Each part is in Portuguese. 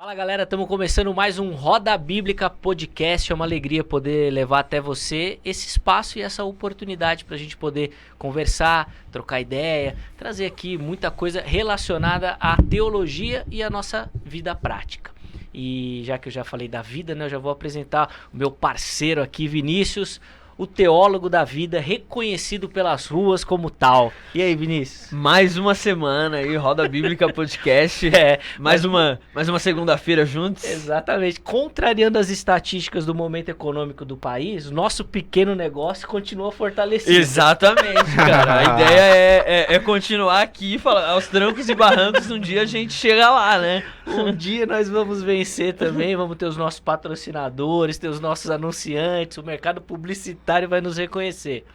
Fala galera, estamos começando mais um Roda Bíblica Podcast. É uma alegria poder levar até você esse espaço e essa oportunidade para a gente poder conversar, trocar ideia, trazer aqui muita coisa relacionada à teologia e à nossa vida prática. E já que eu já falei da vida, né, eu já vou apresentar o meu parceiro aqui, Vinícius, o teólogo da vida, reconhecido pelas ruas como tal. E aí, Vinícius? Mais uma semana aí, Roda Bíblica Podcast. Mais uma segunda-feira juntos. Exatamente. Contrariando as estatísticas do momento econômico do país, nosso pequeno negócio continua fortalecido. Exatamente, cara. A ideia é continuar aqui, aos trancos e barrancos, um dia a gente chega lá, né? Um dia nós vamos vencer também, vamos ter os nossos patrocinadores, ter os nossos anunciantes, o mercado publicitário vai nos reconhecer.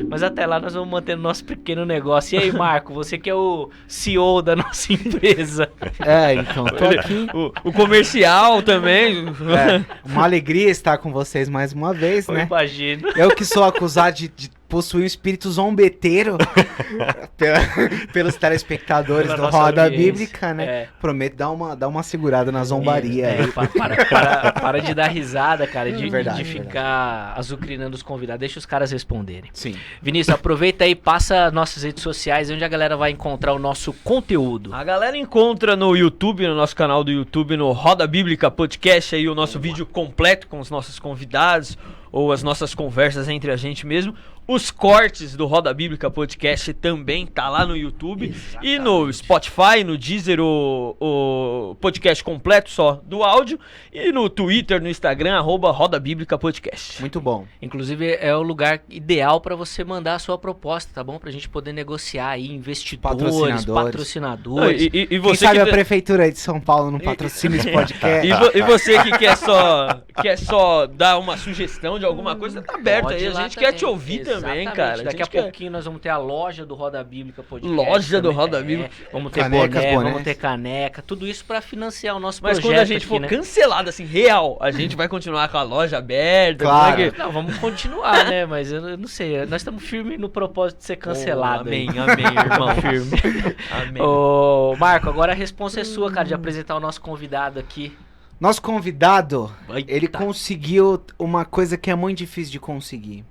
Mas até lá nós vamos mantendo nosso pequeno negócio. E aí, Marco, você que é o CEO da nossa empresa. Então, tô aqui. O comercial também. Uma alegria estar com vocês mais uma vez, Eu né? imagino. Eu que sou acusado de possuir um espírito zombeteiro pelos telespectadores Pela do nossa Roda audiência. Bíblica, né? É. Prometo dar uma segurada na zombaria. aí. Para de dar risada, cara, de Verdade, ficar azucrinando os convidados. Deixa os caras responderem. Sim. Vinícius, aproveita aí, passa nossas redes sociais, onde a galera vai encontrar o nosso conteúdo. A galera encontra no YouTube, no nosso canal do YouTube, no Roda Bíblica Podcast, aí o nosso vídeo completo com os nossos convidados, ou as nossas conversas entre a gente mesmo. Os cortes do Roda Bíblica Podcast também tá lá no YouTube. Exatamente. E no Spotify, no Deezer, o podcast completo só do áudio. E no Twitter, no Instagram, @Roda Bíblica Podcast. Muito bom. Inclusive, é o lugar ideal para você mandar a sua proposta, tá bom? Pra gente poder negociar aí investidores, patrocinadores. E Quem você sabe que a Prefeitura de São Paulo não patrocina esse podcast. E você que quer só dar uma sugestão de alguma coisa, tá aberto Pode aí. A ir lá gente quer te também. ouvir também, Exatamente. cara. Daqui a pouquinho nós vamos ter a loja do Roda Bíblica Podcast. Loja do também. Roda Bíblica. Vamos ter Canecas, boné, bonés. vamos ter caneca, tudo isso pra financiar o nosso Mas projeto quando a gente aqui, for né? cancelado, assim, real, a gente vai continuar com a loja aberta. Claro. como é que- Não, vamos continuar, né? Mas eu não sei, nós estamos firmes no propósito de ser cancelado. Amém, aí. amém, irmão. Firme. Amém. Ô, Marco, agora a responsa é sua, cara, de apresentar o nosso convidado aqui. Nosso convidado, Eita. ele conseguiu uma coisa que é muito difícil de conseguir.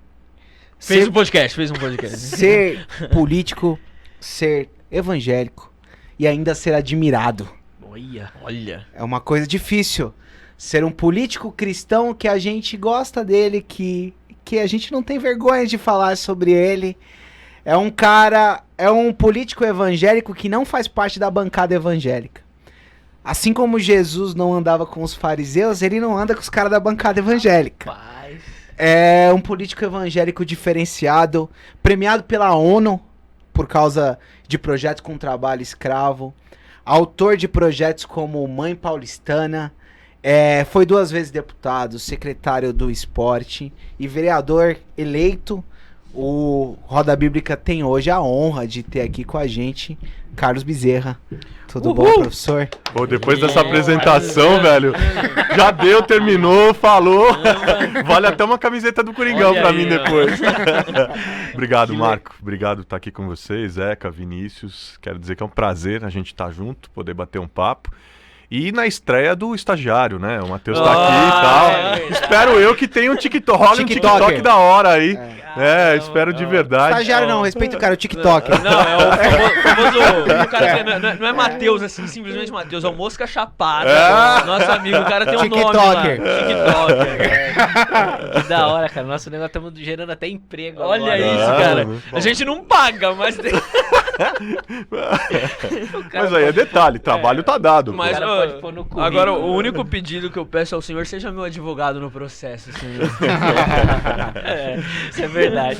Fez Ser- um podcast. ser político, ser evangélico e ainda ser admirado. Olha. É uma coisa difícil. Ser um político cristão que a gente gosta dele, que a gente não tem vergonha de falar sobre ele. É um político evangélico que não faz parte da bancada evangélica. Assim como Jesus não andava com os fariseus, ele não anda com os caras da bancada evangélica. Paz. É um político evangélico diferenciado, premiado pela ONU por causa de projetos com trabalho escravo, autor de projetos como Mãe Paulistana, foi 2 vezes deputado, secretário do esporte e vereador eleito. O Roda Bíblica tem hoje a honra de ter aqui com a gente Carlos Bezerra. Tudo bom, professor? Pô, depois dessa apresentação, velho, já deu, terminou, falou. Vale até uma camiseta do Coringão Olha pra aí, mim ó. depois. Obrigado, Marco. Obrigado por estar aqui com vocês, Zeca, Vinícius. Quero dizer que é um prazer a gente estar junto, poder bater um papo. E na estreia do estagiário, né? O Matheus tá aqui e tal. verdade. Espero eu que tenha um TikTok, rola um TikToker. TikTok da hora aí. Caramba. Espero de verdade. Estagiário não, respeita o cara, o TikTok. Não, é o famoso. O cara que não é Matheus, assim, simplesmente Matheus, é o Mosca Chapada. É. Nosso amigo, o cara tem um nome TikToker. lá. TikToker. Que da hora, cara. Nosso negócio estamos gerando até emprego Olha agora. isso, Ah, cara. bom. A gente não paga, mas tem. O cara Mas aí é pode- detalhe, trabalho tá dado. Mas, O cara ó, pode pôr no currículo. agora, o único pedido que eu peço ao senhor, seja meu advogado no processo, senhor. Isso é verdade.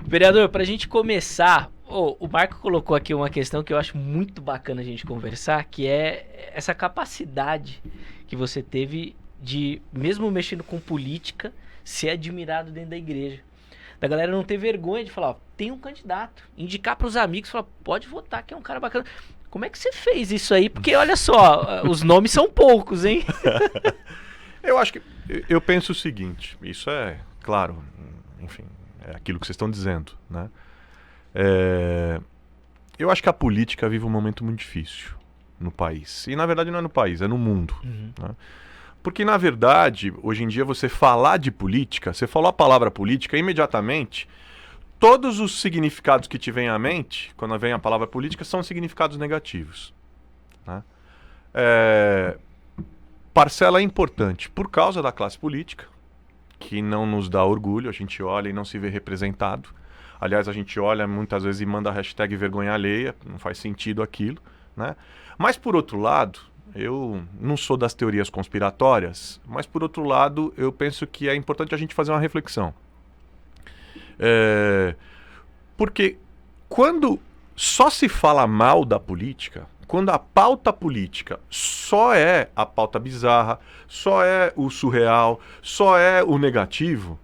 Vereador, pra gente começar, o Marco colocou aqui uma questão que eu acho muito bacana a gente conversar, que é essa capacidade que você teve de, mesmo mexendo com política, ser admirado dentro da igreja. Da galera não ter vergonha de falar, ó, tem um candidato, indicar pros amigos, falar, pode votar, que é um cara bacana. Como é que você fez isso aí? Porque olha só, os nomes são poucos, hein? Eu acho que. Eu penso o seguinte, isso é, claro, enfim, é aquilo que vocês estão dizendo, né? Eu acho que a política vive um momento muito difícil, no país. E na verdade não é no país, é no mundo. Uhum. Né? Porque na verdade, hoje em dia você falar de política, você falou a palavra política, imediatamente, todos os significados que te vêm à mente, quando vem a palavra política, são significados negativos. Né? Parcela é importante por causa da classe política, que não nos dá orgulho, a gente olha e não se vê representado. Aliás, a gente olha muitas vezes e manda a hashtag vergonha alheia, não faz sentido aquilo. Né? Mas por outro lado, eu não sou das teorias conspiratórias, mas por outro lado, eu penso que é importante a gente fazer uma reflexão. Porque quando só se fala mal da política, quando a pauta política só é a pauta bizarra, só é o surreal, só é o negativo,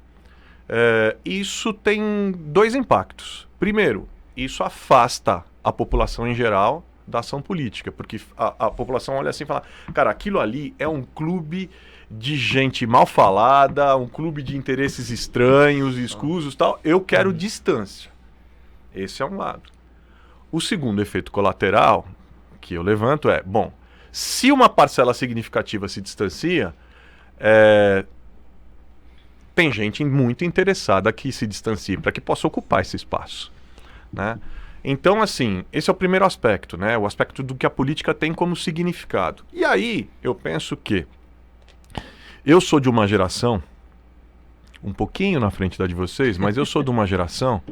isso tem dois impactos. Primeiro, isso afasta a população em geral da ação política, porque a população olha assim e fala, cara, aquilo ali é um clube de gente mal falada, um clube de interesses estranhos, escusos e tal, eu quero distância. Esse é um lado. O segundo efeito colateral que eu levanto é, bom, se uma parcela significativa se distancia, tem gente muito interessada que se distancie para que possa ocupar esse espaço, né? Então, assim, esse é o primeiro aspecto, né? O aspecto do que a política tem como significado. E aí, eu penso que eu sou de uma geração, um pouquinho na frente da de vocês, mas eu sou de uma geração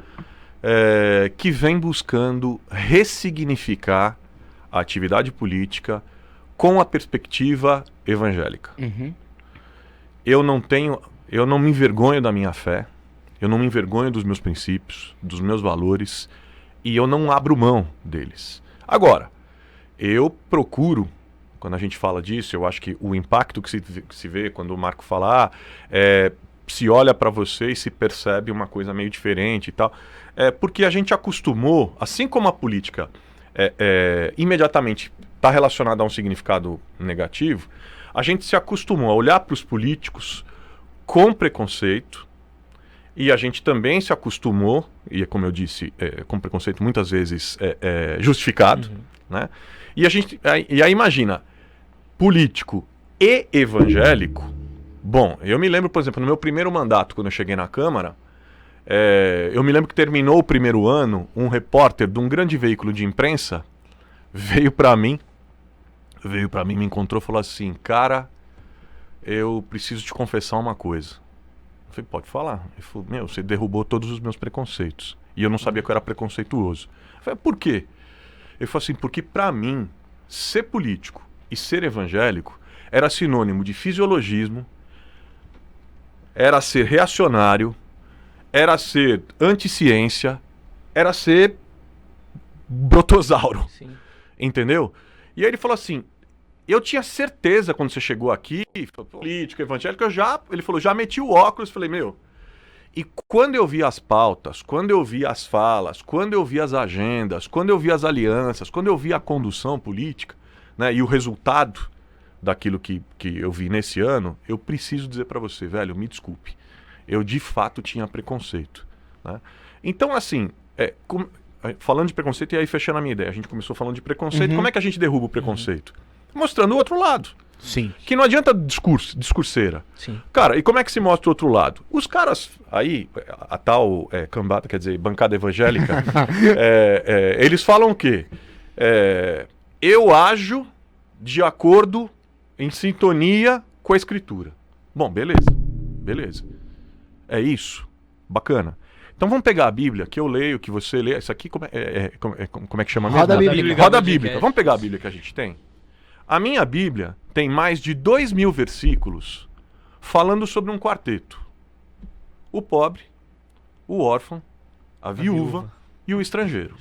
que vem buscando ressignificar a atividade política com a perspectiva evangélica. Uhum. Eu não me envergonho da minha fé, eu não me envergonho dos meus princípios, dos meus valores, e eu não abro mão deles. Agora, eu procuro, quando a gente fala disso, eu acho que o impacto que se vê quando o Marco fala, se olha para você e se percebe uma coisa meio diferente e tal, porque a gente acostumou, assim como a política imediatamente está relacionada a um significado negativo, a gente se acostumou a olhar para os políticos com preconceito, e a gente também se acostumou, e como eu disse, com preconceito muitas vezes justificado, né? E aí imagina, político e evangélico. Bom, eu me lembro, por exemplo, no meu primeiro mandato, quando eu cheguei na Câmara, eu me lembro que terminou o primeiro ano, um repórter de um grande veículo de imprensa veio para mim, me encontrou e falou assim, cara, eu preciso te confessar uma coisa. Eu falei, pode falar. Ele falou, você derrubou todos os meus preconceitos. E eu não sabia que eu era preconceituoso. Eu falei, por quê? Ele falou assim, porque para mim, ser político e ser evangélico era sinônimo de fisiologismo, era ser reacionário, era ser anticiência, era ser brotosauro. Sim. Entendeu? E aí ele falou assim, eu tinha certeza quando você chegou aqui, político, evangélico, ele falou, já meti o óculos, falei, e quando eu vi as pautas, quando eu vi as falas, quando eu vi as agendas, quando eu vi as alianças, quando eu vi a condução política, né, e o resultado daquilo que eu vi nesse ano, eu preciso dizer para você, velho, me desculpe, eu de fato tinha preconceito, né? Então, assim, falando de preconceito, e aí fechando a minha ideia, a gente começou falando de preconceito, como é que a gente derruba o preconceito? Mostrando o outro lado. Sim. Que não adianta discurseira. Sim. Cara, e como é que se mostra o outro lado? Os caras aí, a tal cambada, quer dizer, bancada evangélica, eles falam o quê? Eu ajo de acordo, em sintonia com a Escritura. Bom, beleza. É isso. Bacana. Então vamos pegar a Bíblia, que eu leio, que você lê. Isso aqui, como é que chama mesmo? Roda Bíblica. Roda Bíblica. Vamos pegar a Bíblia que a gente tem? A minha Bíblia tem mais de 2.000 versículos falando sobre um quarteto. O pobre, o órfão, a viúva e o estrangeiro.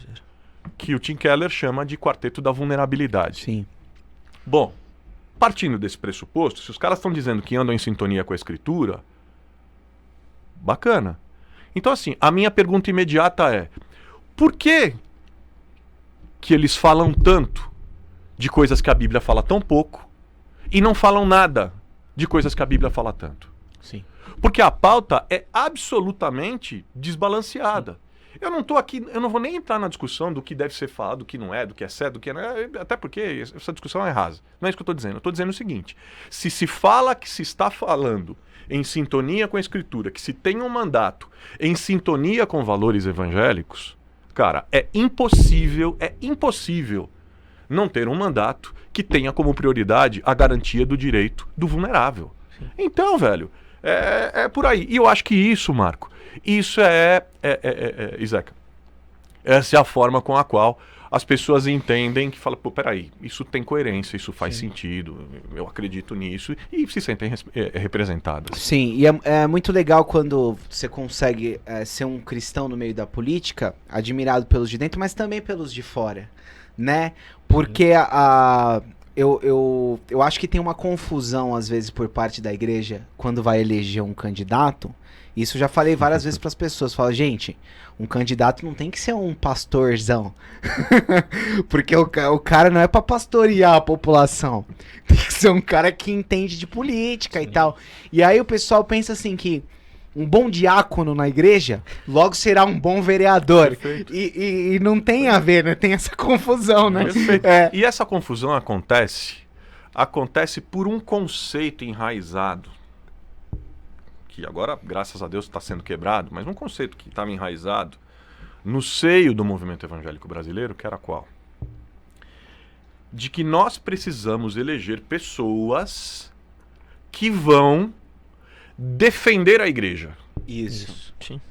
Que o Tim Keller chama de quarteto da vulnerabilidade. Sim. Bom, partindo desse pressuposto, se os caras estão dizendo que andam em sintonia com a Escritura, bacana. Então, assim, a minha pergunta imediata é, por que eles falam tanto de coisas que a Bíblia fala tão pouco e não falam nada de coisas que a Bíblia fala tanto? Sim. Porque a pauta é absolutamente desbalanceada. Eu não tô aqui, eu não vou nem entrar na discussão do que deve ser falado, do que não é, do que é certo, do que não é, até porque essa discussão é rasa. Não é isso que eu estou dizendo. Eu estou dizendo o seguinte: se fala que se está falando em sintonia com a Escritura, que se tem um mandato em sintonia com valores evangélicos, cara, é impossível não ter um mandato que tenha como prioridade a garantia do direito do vulnerável. Sim. Então, velho, é por aí. E eu acho que isso, Marco, isso Izeca, essa é a forma com a qual as pessoas entendem que fala, pô, peraí, isso tem coerência, isso faz sentido, eu acredito nisso, e se sentem representadas. Sim, e é muito legal quando você consegue ser um cristão no meio da política, admirado pelos de dentro, mas também pelos de fora, né? Porque eu acho que tem uma confusão, às vezes, por parte da igreja, quando vai eleger um candidato. Isso eu já falei várias vezes para as pessoas. Fala, gente, um candidato não tem que ser um pastorzão. Porque o cara não é para pastorear a população. Tem que ser um cara que entende de política. Sim. E tal. E aí o pessoal pensa assim que um bom diácono na igreja logo será um bom vereador. E não tem a ver, né? Tem essa confusão, né? E essa confusão acontece por um conceito enraizado, que agora, graças a Deus, está sendo quebrado, mas um conceito que estava enraizado no seio do movimento evangélico brasileiro, que era qual? De que nós precisamos eleger pessoas que vão defender a igreja. Isso. Sim.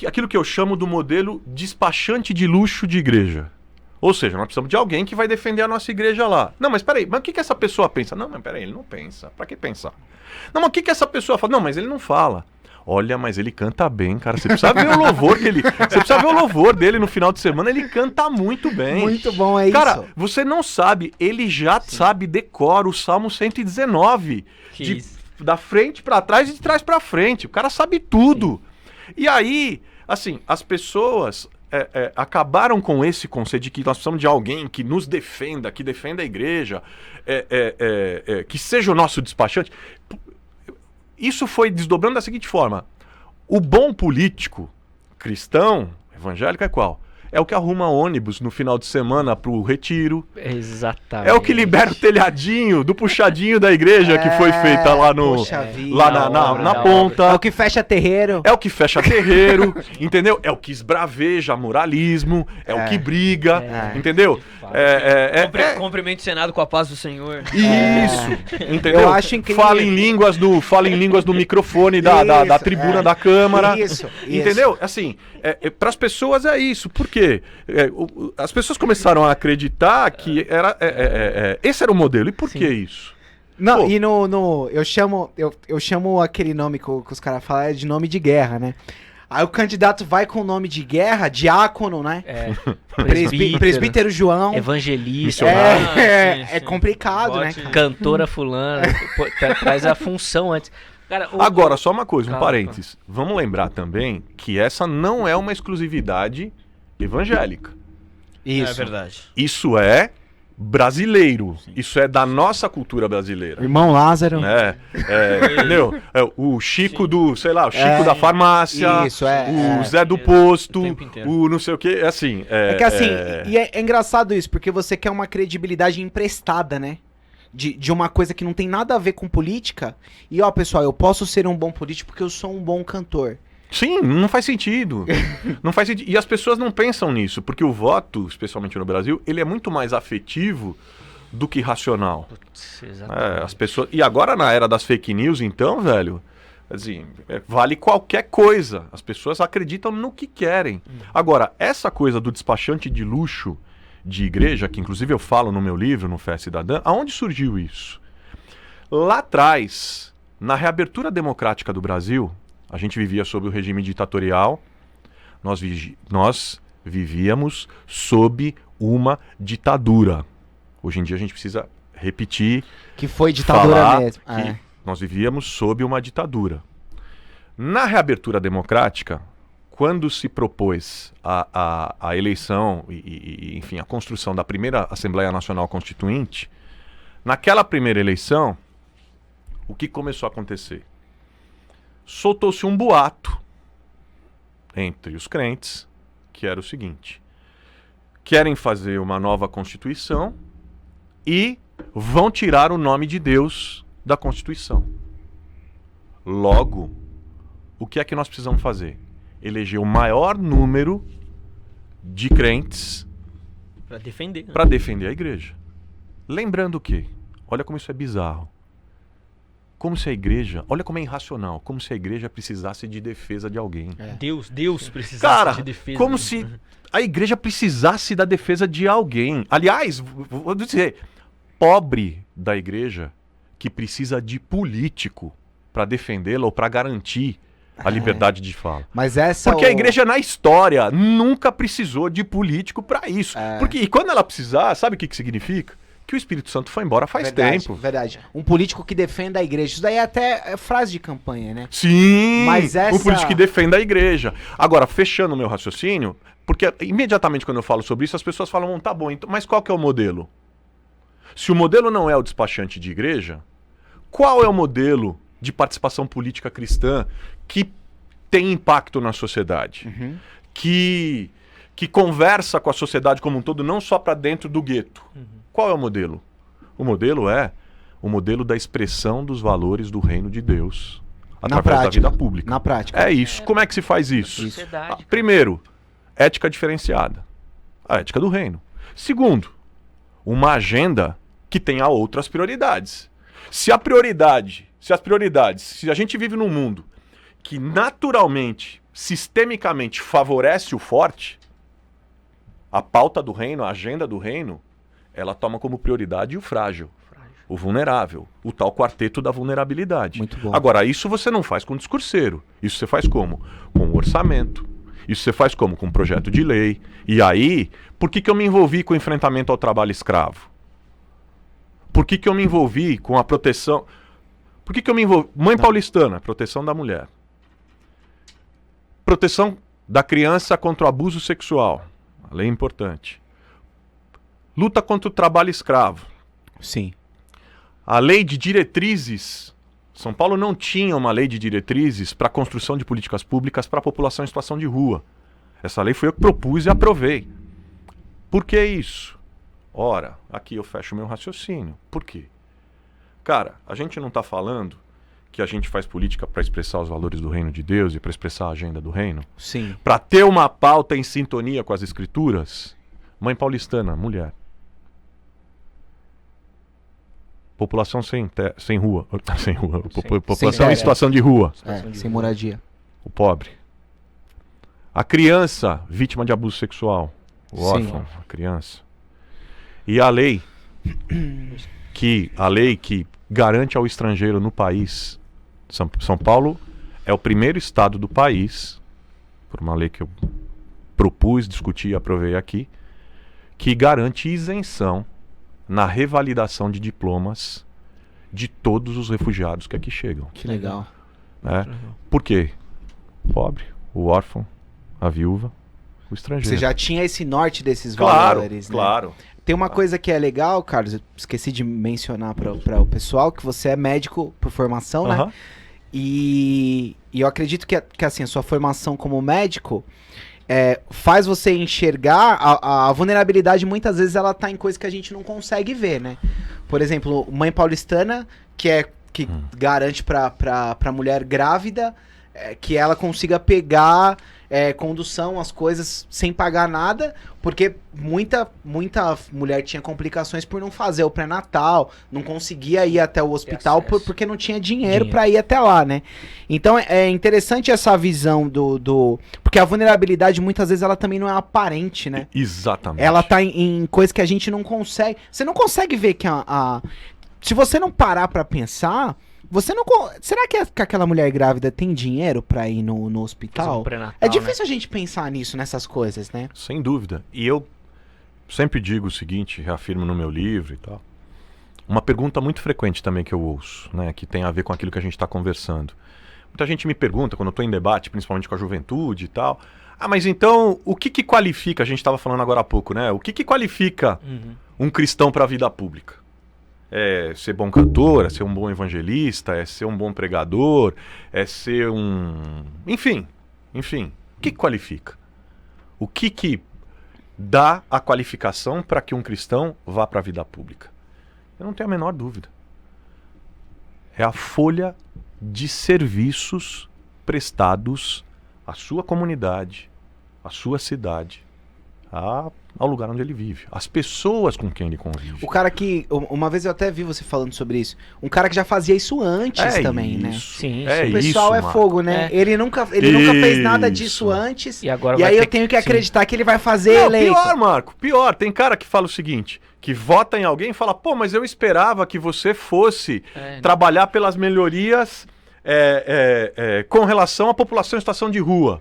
Aquilo que eu chamo do modelo despachante de luxo de igreja. Ou seja, nós precisamos de alguém que vai defender a nossa igreja lá. Não, mas peraí, mas o que essa pessoa pensa? Não, mas peraí, ele não pensa. Pra que pensar? Não, mas o que essa pessoa fala? Não, mas ele não fala. Olha, mas ele canta bem, cara. Você precisa ver o louvor você precisa ver o louvor dele no final de semana. Ele canta muito bem. Muito bom, é cara, isso. Cara, você não sabe. Ele já sabe, decora o Salmo 119. Da frente pra trás e de trás pra frente. O cara sabe tudo. Sim. E aí, assim, as pessoas acabaram com esse conceito de que nós precisamos de alguém que nos defenda, que defenda a igreja, que seja o nosso despachante. Isso foi desdobrando da seguinte forma: o bom político cristão, evangélico, é qual? É o que arruma ônibus no final de semana pro retiro. Exatamente. É o que libera o telhadinho do puxadinho da igreja que foi feita lá na ponta. É o que fecha terreiro. É o que fecha terreiro, entendeu? É o que esbraveja moralismo, é o que briga, entendeu? Cumprimento o Senado com a paz do Senhor. Isso, entendeu? Eu acho incrível. Fala em línguas do microfone da tribuna da Câmara. Isso. Entendeu? Assim, para as pessoas é isso. Por quê? As pessoas começaram a acreditar que esse era o modelo. E por que isso? Não, pô. E eu chamo aquele nome que os caras falam de nome de guerra, né? Aí o candidato vai com o nome de guerra, diácono, né? Presbítero João. Evangelista. É complicado, né? Cara? Cantora fulana. Traz a função antes. Cara, agora, só uma coisa, um parênteses. Vamos lembrar também que essa não é uma exclusividade evangélica. Isso. É verdade. Isso é brasileiro. Sim. Isso é da nossa cultura brasileira. Irmão Lázaro. Entendeu? O Chico do, sei lá, o Chico da farmácia. Isso, o Zé do posto, o não sei o que, assim. E é engraçado isso, porque você quer uma credibilidade emprestada, né? De uma coisa que não tem nada a ver com política. E ó, pessoal, eu posso ser um bom político porque eu sou um bom cantor. Sim, não faz sentido. Não faz sentido. E as pessoas não pensam nisso, porque o voto, especialmente no Brasil, ele é muito mais afetivo do que racional. Putz, as pessoas. E agora na era das fake news, então, velho, assim, vale qualquer coisa. As pessoas acreditam no que querem. Agora, essa coisa do despachante de luxo de igreja, que inclusive eu falo no meu livro, no Fé Cidadã, aonde surgiu isso? Lá atrás, na reabertura democrática do Brasil, a gente vivia sob o regime ditatorial, nós vivíamos sob uma ditadura. Hoje em dia a gente precisa repetir, que foi ditadura mesmo. Que nós vivíamos sob uma ditadura. Na reabertura democrática, quando se propôs a eleição e, enfim, a construção da primeira Assembleia Nacional Constituinte, naquela primeira eleição, o que começou a acontecer? Soltou-se um boato entre os crentes, que era o seguinte: querem fazer uma nova Constituição e vão tirar o nome de Deus da Constituição. Logo, o que é que nós precisamos fazer? Eleger o maior número de crentes Pra defender. para defender a igreja. Lembrando que, olha como isso é bizarro. Como se a igreja, olha como é irracional, como se a igreja precisasse de defesa de alguém. Deus precisasse Cara, de defesa. como se a igreja precisasse da defesa de alguém. Aliás, vou dizer, pobre da igreja que precisa de político para defendê-la ou para garantir a liberdade de fala. Mas essa Porque a igreja na história nunca precisou de político para isso. Porque e quando ela precisar, sabe o que significa? Que o Espírito Santo foi embora faz tempo. Verdade. Um político que defenda a igreja. Isso daí é até frase de campanha, né? Sim, Mas essa... um político que defenda a igreja. Agora, fechando o meu raciocínio, porque imediatamente quando eu falo sobre isso, as pessoas falam, tá bom, então, mas qual que é o modelo? Se o modelo não é o despachante de igreja, qual é o modelo de participação política cristã que tem impacto na sociedade? Que conversa com a sociedade como um todo, não só para dentro do gueto. Qual é o modelo? O modelo é o modelo da expressão dos valores do reino de Deus através da vida pública. Na prática. É isso. Como é que se faz isso? Sociedade, Primeiro, ética diferenciada. A ética do reino. Segundo, uma agenda que tenha outras prioridades. Se a gente vive num mundo que naturalmente, sistemicamente favorece o forte, a pauta do reino, a agenda do reino, ela toma como prioridade o frágil, o vulnerável, o tal quarteto da vulnerabilidade. Muito bom. Agora, isso você não faz com discurseiro. Isso você faz como? Com orçamento. Isso você faz como? Com um projeto de lei. E aí, por que eu me envolvi com o enfrentamento ao trabalho escravo? Por que eu me envolvi com a proteção... Por que eu me envolvi... Mãe paulistana, proteção da mulher. Proteção da criança contra o abuso sexual. A lei é importante. Luta contra o trabalho escravo. Sim. A lei de diretrizes. São Paulo não tinha uma lei de diretrizes para a construção de políticas públicas para a população em situação de rua. Essa lei foi eu que propus e aprovei. Por que isso? Ora, aqui eu fecho o meu raciocínio. Por quê? Cara, a gente não está falando que a gente faz política para expressar os valores do reino de Deus e para expressar a agenda do reino? Sim. Para ter uma pauta em sintonia com as escrituras? Mãe paulistana, mulher. População sem rua. Sem rua. População Sem em situação de rua. Sem moradia. O pobre. A criança vítima de abuso sexual. O órfão, a criança. E a lei que garante ao estrangeiro no país. São Paulo é o primeiro estado do país, por uma lei que eu propus, discuti e aprovei aqui, que garante isenção na revalidação de diplomas de todos os refugiados que aqui chegam. Que legal. Né? Por quê? O pobre, o órfão, a viúva, o estrangeiro. Você já tinha esse norte desses Claro, valores, né? claro. Tem uma coisa que é legal, Carlos, eu esqueci de mencionar para o pessoal, que você é médico por formação, né? Aham. E eu acredito que assim, a sua formação como médico faz você enxergar a vulnerabilidade, muitas vezes ela tá em coisas que a gente não consegue ver, né? Por exemplo, Mãe Paulistana, que garante pra mulher grávida que ela consiga pegar condução, as coisas sem pagar nada, porque muita mulher tinha complicações por não fazer o pré-natal, não conseguia ir até o hospital porque não tinha dinheiro para ir até lá, né? Então é interessante essa visão porque a vulnerabilidade muitas vezes ela também não é aparente, né? Exatamente. Ela tá em coisas que a gente não consegue. Você não consegue ver que se você não parar para pensar, você não. Será que aquela mulher grávida tem dinheiro pra ir no hospital? É difícil, né? A gente pensar nisso, nessas coisas, né? Sem dúvida. E eu sempre digo o seguinte, reafirmo no meu livro e tal. Uma pergunta muito frequente também que eu ouço, né? Que tem a ver com aquilo que a gente está conversando. Muita gente me pergunta, quando eu estou em debate, principalmente com a juventude e tal. Ah, mas então, o que qualifica, a gente estava falando agora há pouco, né? O que qualifica um cristão para a vida pública? É ser bom cantor, é ser um bom evangelista, é ser um bom pregador, é ser um... Enfim. O que qualifica? O que dá a qualificação para que um cristão vá para a vida pública? Eu não tenho a menor dúvida. É a folha de serviços prestados à sua comunidade, à sua cidade, ao lugar onde ele vive, às pessoas com quem ele convive. O cara que, uma vez eu até vi você falando sobre isso, um cara que já fazia isso antes também, né? Sim, É O pessoal isso, é fogo, né? É. Ele nunca fez nada Isso. disso antes. E agora E vai aí ter eu tenho que sim. acreditar que ele vai fazer Não, eleito. pior, Marco, pior. Tem cara que fala o seguinte, que vota em alguém e fala, pô, mas eu esperava que você fosse trabalhar pelas melhorias com relação à população em situação de rua.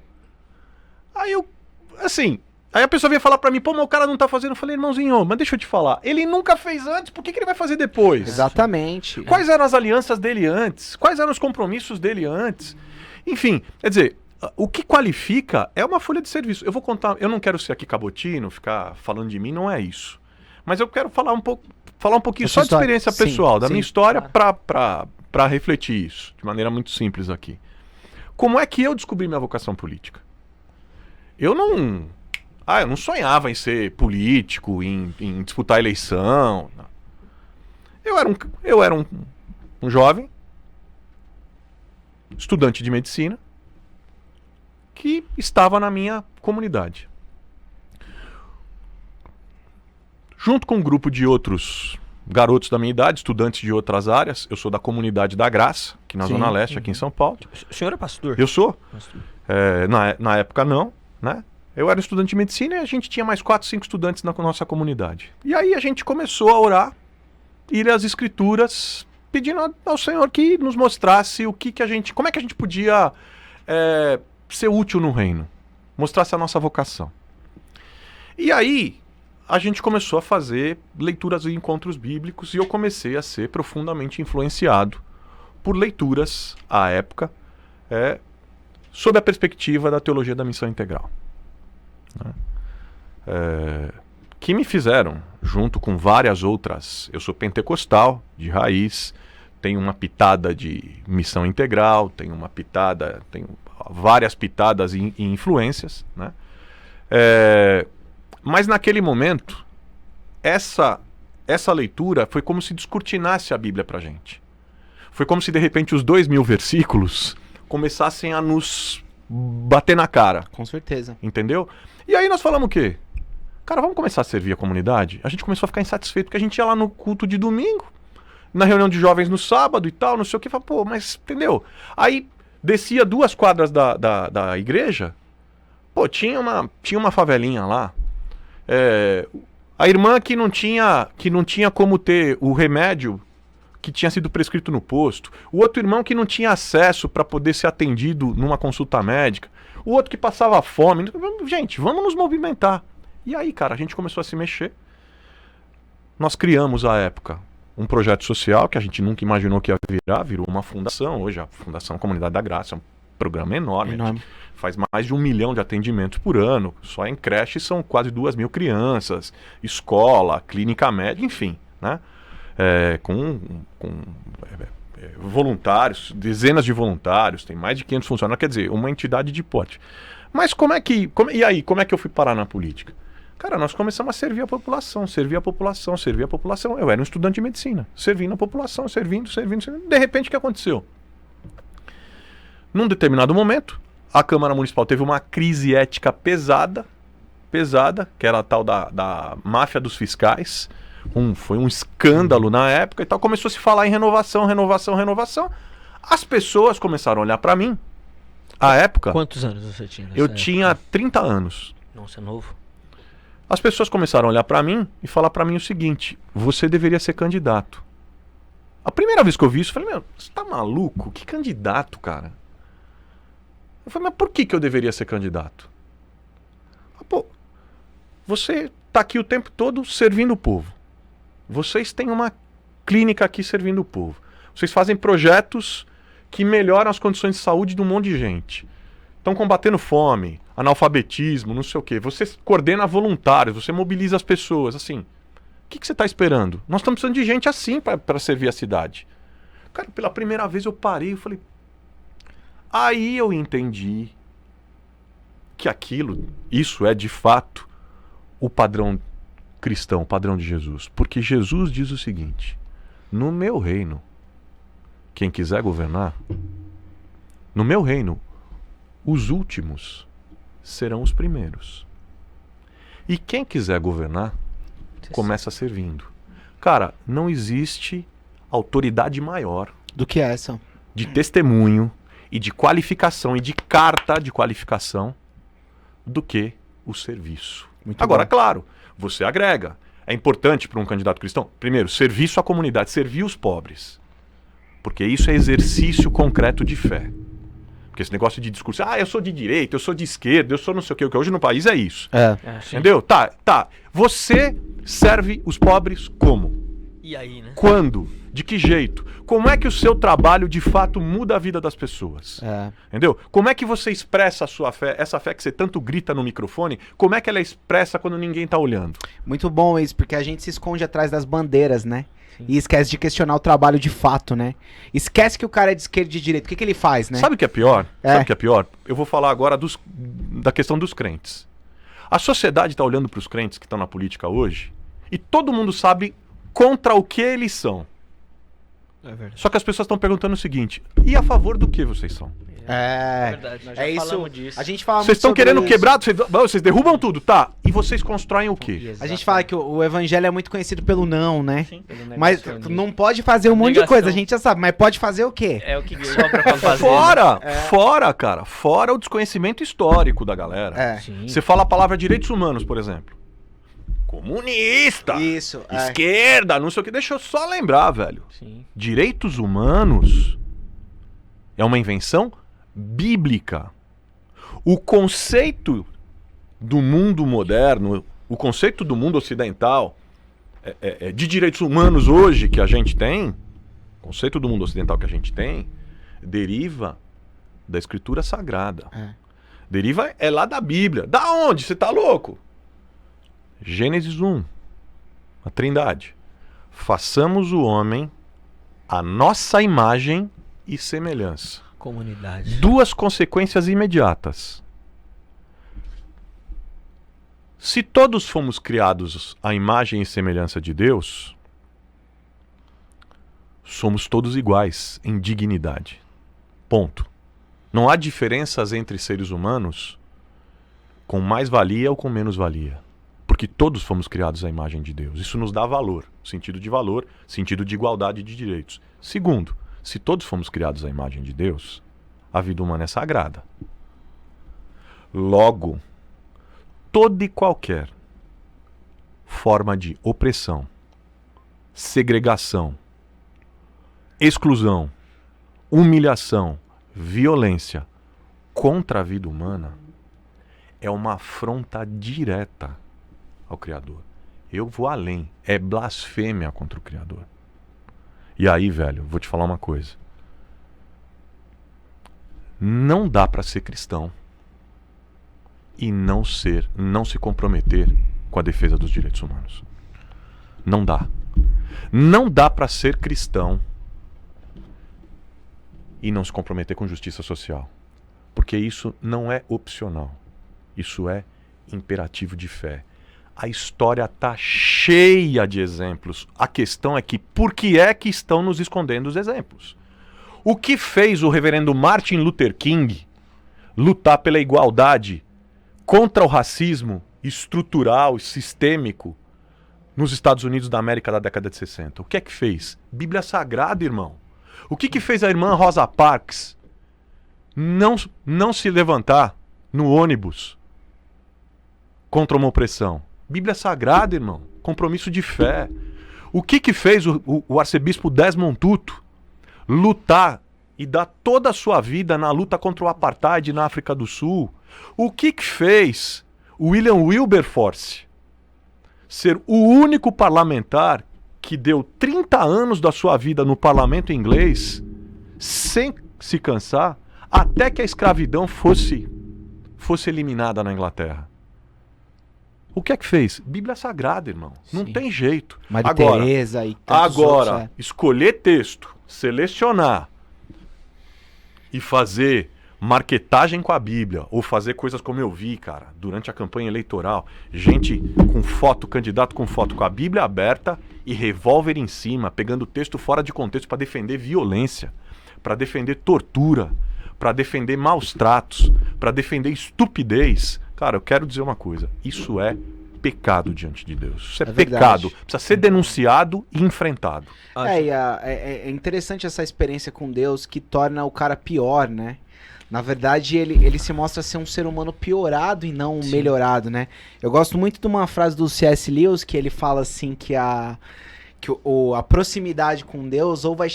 Aí a pessoa veio falar pra mim, pô, mas o cara não tá fazendo. Eu falei, irmãozinho, mas deixa eu te falar, ele nunca fez antes, por que ele vai fazer depois? Exatamente. Quais eram as alianças dele antes? Quais eram os compromissos dele antes? Enfim, quer dizer, o que qualifica é uma folha de serviço. Eu vou contar, eu não quero ser aqui cabotino, ficar falando de mim, não é isso. Mas eu quero falar um pouquinho Essa só de história. experiência Sim, pessoal, da sim, minha história, claro. pra refletir isso, de maneira muito simples aqui. Como é que eu descobri minha vocação política? Eu não sonhava em ser político, em disputar eleição. Não. Eu era um jovem, estudante de medicina, que estava na minha comunidade. Junto com um grupo de outros garotos da minha idade, estudantes de outras áreas, eu sou da comunidade da Graça, aqui na Sim. Zona Leste, aqui em São Paulo. O senhor é pastor? Eu sou. Pastor. Na época não, né? Eu era estudante de medicina e a gente tinha mais 4, 5 estudantes na nossa comunidade. E aí a gente começou a orar, ir às escrituras, pedindo ao Senhor que nos mostrasse como é que a gente podia ser útil no reino, mostrasse a nossa vocação. E aí a gente começou a fazer leituras e encontros bíblicos e eu comecei a ser profundamente influenciado por leituras, à época, sob a perspectiva da teologia da missão integral. Né? Que me fizeram, junto com várias outras, eu sou pentecostal, de raiz, tenho uma pitada de missão integral, tenho várias pitadas e influências, né? Mas naquele momento, essa leitura foi como se descortinasse a Bíblia pra gente. Foi como se de repente os 2.000 versículos começassem a nos bater na cara. Com certeza. Entendeu? E aí nós falamos o quê? Cara, vamos começar a servir a comunidade? A gente começou a ficar insatisfeito, porque a gente ia lá no culto de domingo, na reunião de jovens no sábado e tal, não sei o que, falava, pô, mas entendeu? Aí descia 2 quadras da igreja, pô, tinha uma favelinha lá, a irmã que não tinha como ter o remédio que tinha sido prescrito no posto, o outro irmão que não tinha acesso para poder ser atendido numa consulta médica, o outro que passava fome. Gente, vamos nos movimentar. E aí, cara, a gente começou a se mexer. Nós criamos, à época, um projeto social que a gente nunca imaginou que ia virar, virou uma fundação. Hoje a Fundação Comunidade da Graça é um programa enorme. Enorme. Faz mais de 1 milhão de atendimentos por ano. Só em creche são quase 2.000 crianças, escola, clínica médica, enfim, né? Com voluntários, dezenas de voluntários, tem mais de 500 funcionários, quer dizer, uma entidade de porte. Mas como é que eu fui parar na política? Cara, nós começamos a servir a população. Eu era um estudante de medicina, servindo a população, servindo. De repente, o que aconteceu? Num determinado momento, a Câmara Municipal teve uma crise ética pesada, que era a tal da máfia dos fiscais. Foi um escândalo na época e tal. Começou a se falar em renovação. As pessoas começaram a olhar pra mim. À época, Quantos anos você tinha? eu tinha 30 anos. Nossa, é novo. As pessoas começaram a olhar pra mim e falar pra mim o seguinte: você deveria ser candidato. A primeira vez que eu vi isso, eu falei, meu, você tá maluco? Que candidato, cara? Eu falei, mas por que eu deveria ser candidato? Pô, você tá aqui o tempo todo servindo o povo. Vocês têm uma clínica aqui servindo o povo. Vocês fazem projetos que melhoram as condições de saúde de um monte de gente. Estão combatendo fome, analfabetismo, não sei o quê. Você coordena voluntários, você mobiliza as pessoas, assim. O que você está esperando? Nós estamos precisando de gente assim para servir a cidade. Cara, pela primeira vez eu parei e falei... Aí eu entendi que isso é de fato o padrão cristão, o padrão de Jesus. Porque Jesus diz o seguinte: no meu reino, quem quiser governar, no meu reino, os últimos serão os primeiros. E quem quiser governar, começa servindo. Cara, não existe autoridade maior Do que essa? de testemunho e de qualificação e de carta de qualificação do que o serviço. Muito Agora, bom. claro, você agrega. É importante para um candidato cristão, primeiro, serviço à comunidade, servir os pobres. Porque isso é exercício concreto de fé. Porque esse negócio de discurso, eu sou de direita, eu sou de esquerda, eu sou não sei o que hoje no país é isso. Entendeu? Tá. Você serve os pobres como? E aí, né? Quando? De que jeito? Como é que o seu trabalho de fato muda a vida das pessoas? Entendeu? Como é que você expressa a sua fé, essa fé que você tanto grita no microfone, como é que ela é expressa quando ninguém tá olhando? Muito bom isso, porque a gente se esconde atrás das bandeiras, né? E esquece de questionar o trabalho de fato, né? Esquece que o cara é de esquerda e de direita. O que ele faz, né? Sabe o que é pior? Sabe o que é pior? Eu vou falar agora da questão dos crentes. A sociedade está olhando para os crentes que estão na política hoje e todo mundo sabe contra o que eles são. É verdade. Só que as pessoas estão perguntando o seguinte: e a favor do que vocês são? Verdade. Nós já É isso. falamos disso. A gente fala Vocês muito estão sobre querendo isso. quebrar, vocês derrubam tudo, tá? E vocês constroem o quê? A gente fala que o evangelho é muito conhecido pelo não, né? Sim. Mas não pode fazer um monte de coisa, a gente já sabe, mas pode fazer o quê? É o que sobra pra fazer. Fora, cara, fora o desconhecimento histórico da galera. Sim. Você fala a palavra direitos humanos, por exemplo. Comunista, Isso. esquerda, não sei o que. Deixa eu só lembrar, velho. Sim. Direitos humanos é uma invenção bíblica. O conceito do mundo moderno, o conceito do mundo ocidental de direitos humanos hoje que a gente tem, o conceito do mundo ocidental que a gente tem, deriva da escritura sagrada. Deriva lá da Bíblia. Da onde? Você tá louco? Gênesis 1, a Trindade. Façamos o homem à nossa imagem e semelhança. Comunidade. Duas consequências imediatas. Se todos fomos criados à imagem e semelhança de Deus, somos todos iguais em dignidade. Ponto. Não há diferenças entre seres humanos com mais valia ou com menos valia. Porque todos fomos criados à imagem de Deus. Isso nos dá valor, sentido de valor, sentido de igualdade de direitos. Segundo, se todos fomos criados à imagem de Deus, a vida humana é sagrada. Logo, toda e qualquer forma de opressão, segregação, exclusão, humilhação, violência contra a vida humana é uma afronta direta ao Criador. Eu vou além. É blasfêmia contra o Criador. E aí, velho, vou te falar uma coisa. Não dá para ser cristão e não se comprometer com a defesa dos direitos humanos. Não dá. Não dá para ser cristão e não se comprometer com justiça social. Porque isso não é opcional. Isso é imperativo de fé. A história está cheia de exemplos. A questão é que por que é que estão nos escondendo os exemplos? O que fez o reverendo Martin Luther King lutar pela igualdade contra o racismo estrutural e sistêmico nos Estados Unidos da América da década de 60? O que é que fez? Bíblia Sagrada, irmão. O que fez a irmã Rosa Parks não se levantar no ônibus contra uma opressão? Bíblia Sagrada, irmão. Compromisso de fé. O que fez o arcebispo Desmond Tutu lutar e dar toda a sua vida na luta contra o apartheid na África do Sul? O que fez o William Wilberforce ser o único parlamentar que deu 30 anos da sua vida no parlamento inglês sem se cansar até que a escravidão fosse eliminada na Inglaterra? O que é que fez? Bíblia Sagrada, irmão. Não Sim. tem jeito. Maria Teresa e tantos Agora, outros, escolher texto, selecionar e fazer marketagem com a Bíblia, ou fazer coisas como eu vi, cara, durante a campanha eleitoral, gente com foto, candidato com foto com a Bíblia aberta e revólver em cima, pegando texto fora de contexto para defender violência, para defender tortura, para defender maus tratos, para defender estupidez. Cara, eu quero dizer uma coisa, isso é pecado diante de Deus. Isso é pecado, precisa ser denunciado e enfrentado. É interessante essa experiência com Deus que torna o cara pior, né? Na verdade, ele se mostra ser um ser humano piorado e não melhorado, né? Eu gosto muito de uma frase do C.S. Lewis que ele fala assim que a proximidade com Deus ou vai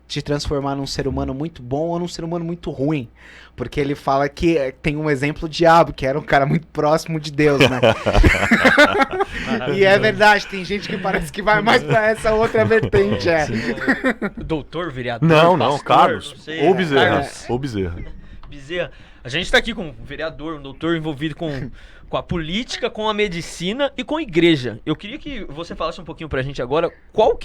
te transformar num ser humano muito bom ou num ser humano muito ruim. Porque ele fala que tem um exemplo do diabo, que era um cara muito próximo de Deus, né? E é verdade, tem gente que parece que vai mais pra essa outra vertente, Doutor, vereador, Não, pastor, Carlos. não sei, Ou Bezerra. Carlos. Ou Bezerra. Bezerra. A gente tá aqui com um vereador, um doutor envolvido com a política, com a medicina e com a igreja. Eu queria que você falasse um pouquinho pra gente agora como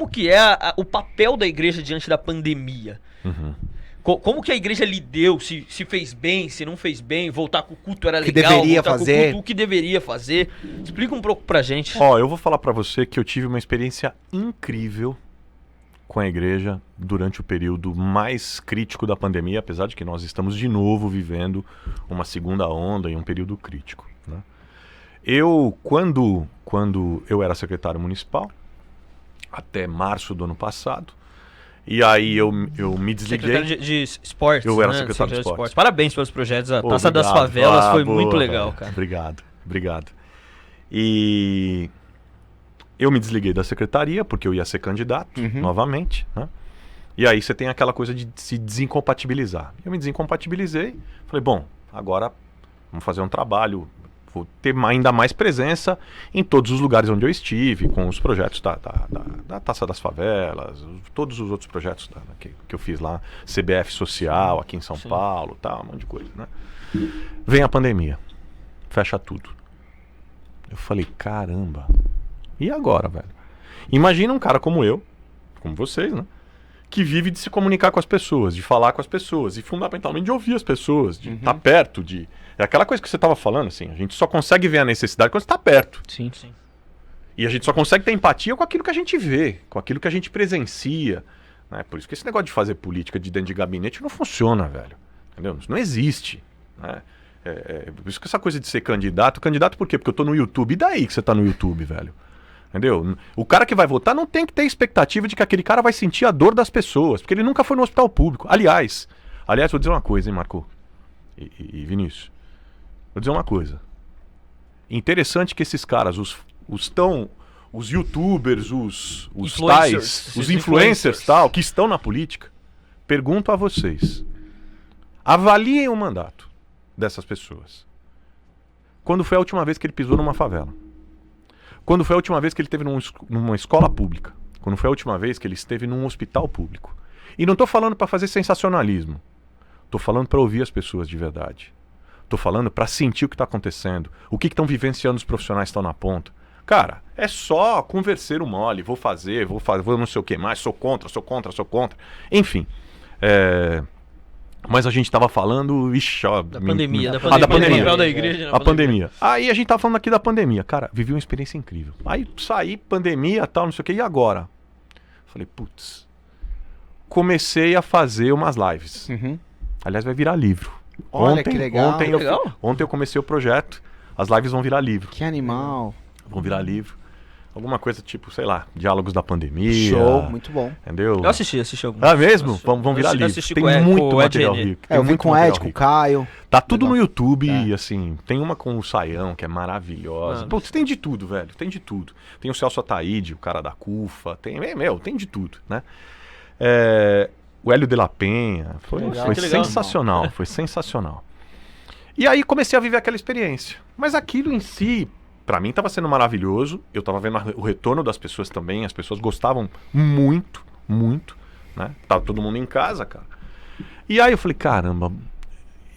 que é o papel da igreja diante da pandemia. Uhum. Como que a igreja lidou, se fez bem, se não fez bem, voltar com o culto era que legal, deveria voltar fazer. com o culto, o que deveria fazer. Explica um pouco pra gente. Ó, eu vou falar pra você que eu tive uma experiência incrível com a igreja durante o período mais crítico da pandemia, apesar de que nós estamos de novo vivendo uma segunda onda e um período crítico, né? Eu, quando eu era secretário municipal, até março do ano passado, e aí eu me desliguei. Secretário de esportes. Eu era né? secretário de esportes. Parabéns pelos projetos. A Taça Obrigado. das Favelas foi Boa, muito legal, velho. cara. Obrigado. E eu me desliguei da secretaria, porque eu ia ser candidato novamente, né? E aí você tem aquela coisa de se desincompatibilizar. Eu me desincompatibilizei, falei, bom, agora vamos fazer um trabalho, vou ter ainda mais presença em todos os lugares onde eu estive, com os projetos da Taça das Favelas, todos os outros projetos que eu fiz lá, CBF Social aqui em São Paulo, tal, um monte de coisa, né? Vem a pandemia, fecha tudo. Eu falei, caramba, e agora, velho? Imagina um cara como eu, como vocês, né? Que vive de se comunicar com as pessoas, de falar com as pessoas, e fundamentalmente de ouvir as pessoas, de estar perto, de... É aquela coisa que você estava falando, assim, a gente só consegue ver a necessidade quando está perto. Sim. E a gente só consegue ter empatia com aquilo que a gente vê, com aquilo que a gente presencia, né? Por isso que esse negócio de fazer política de dentro de gabinete não funciona, velho. Entendeu? Isso não existe, né? Por isso que essa coisa de ser candidato por quê? Porque eu tô no YouTube. E daí que você tá no YouTube, velho? Entendeu? O cara que vai votar não tem que ter expectativa de que aquele cara vai sentir a dor das pessoas, porque ele nunca foi no hospital público. Aliás, vou dizer uma coisa, hein, Marco? E Vinícius? Vou dizer uma coisa. Interessante que esses caras, os youtubers, os influencers tal, que estão na política, pergunto a vocês, avaliem o mandato dessas pessoas. Quando foi a última vez que ele pisou numa favela? Quando foi a última vez que ele esteve numa escola pública? Quando foi a última vez que ele esteve num hospital público? E não estou falando para fazer sensacionalismo. Estou falando para ouvir as pessoas de verdade. Estou falando para sentir o que está acontecendo. O que estão vivenciando os profissionais que estão na ponta. Cara, é só converser o mole. Vou fazer, vou não sei o que mais. Sou contra. Enfim. Mas a gente estava falando... Da pandemia. Da pandemia. Da igreja, A pandemia. Aí a gente tava falando aqui da pandemia. Cara, vivi uma experiência incrível. Aí saí, pandemia, tal, não sei o que. E agora? Falei, putz. Comecei a fazer umas lives. Aliás, vai virar livro. Olha, que legal. Ontem eu comecei o projeto. As lives vão virar livro. Que animal. Vão virar livro. Alguma coisa tipo, sei lá, diálogos da pandemia. Show, muito bom. Entendeu? Eu assisti alguns. Ah, mesmo? Vão virar livro. Tem muito material rico. Eu vi com o Ed, com o Caio. Tá tudo no YouTube, assim, tem uma com o Saião, que é maravilhosa. Pô, tem de tudo, velho, tem de tudo. Tem o Celso Ataíde, o cara da CUFA, tem de tudo, né? O Hélio de la Penha, foi sensacional, foi sensacional. E aí comecei a viver aquela experiência. Mas aquilo em si, pra mim tava sendo maravilhoso, eu tava vendo o retorno das pessoas também, as pessoas gostavam muito, né? Tava todo mundo em casa, cara. E aí eu falei, caramba,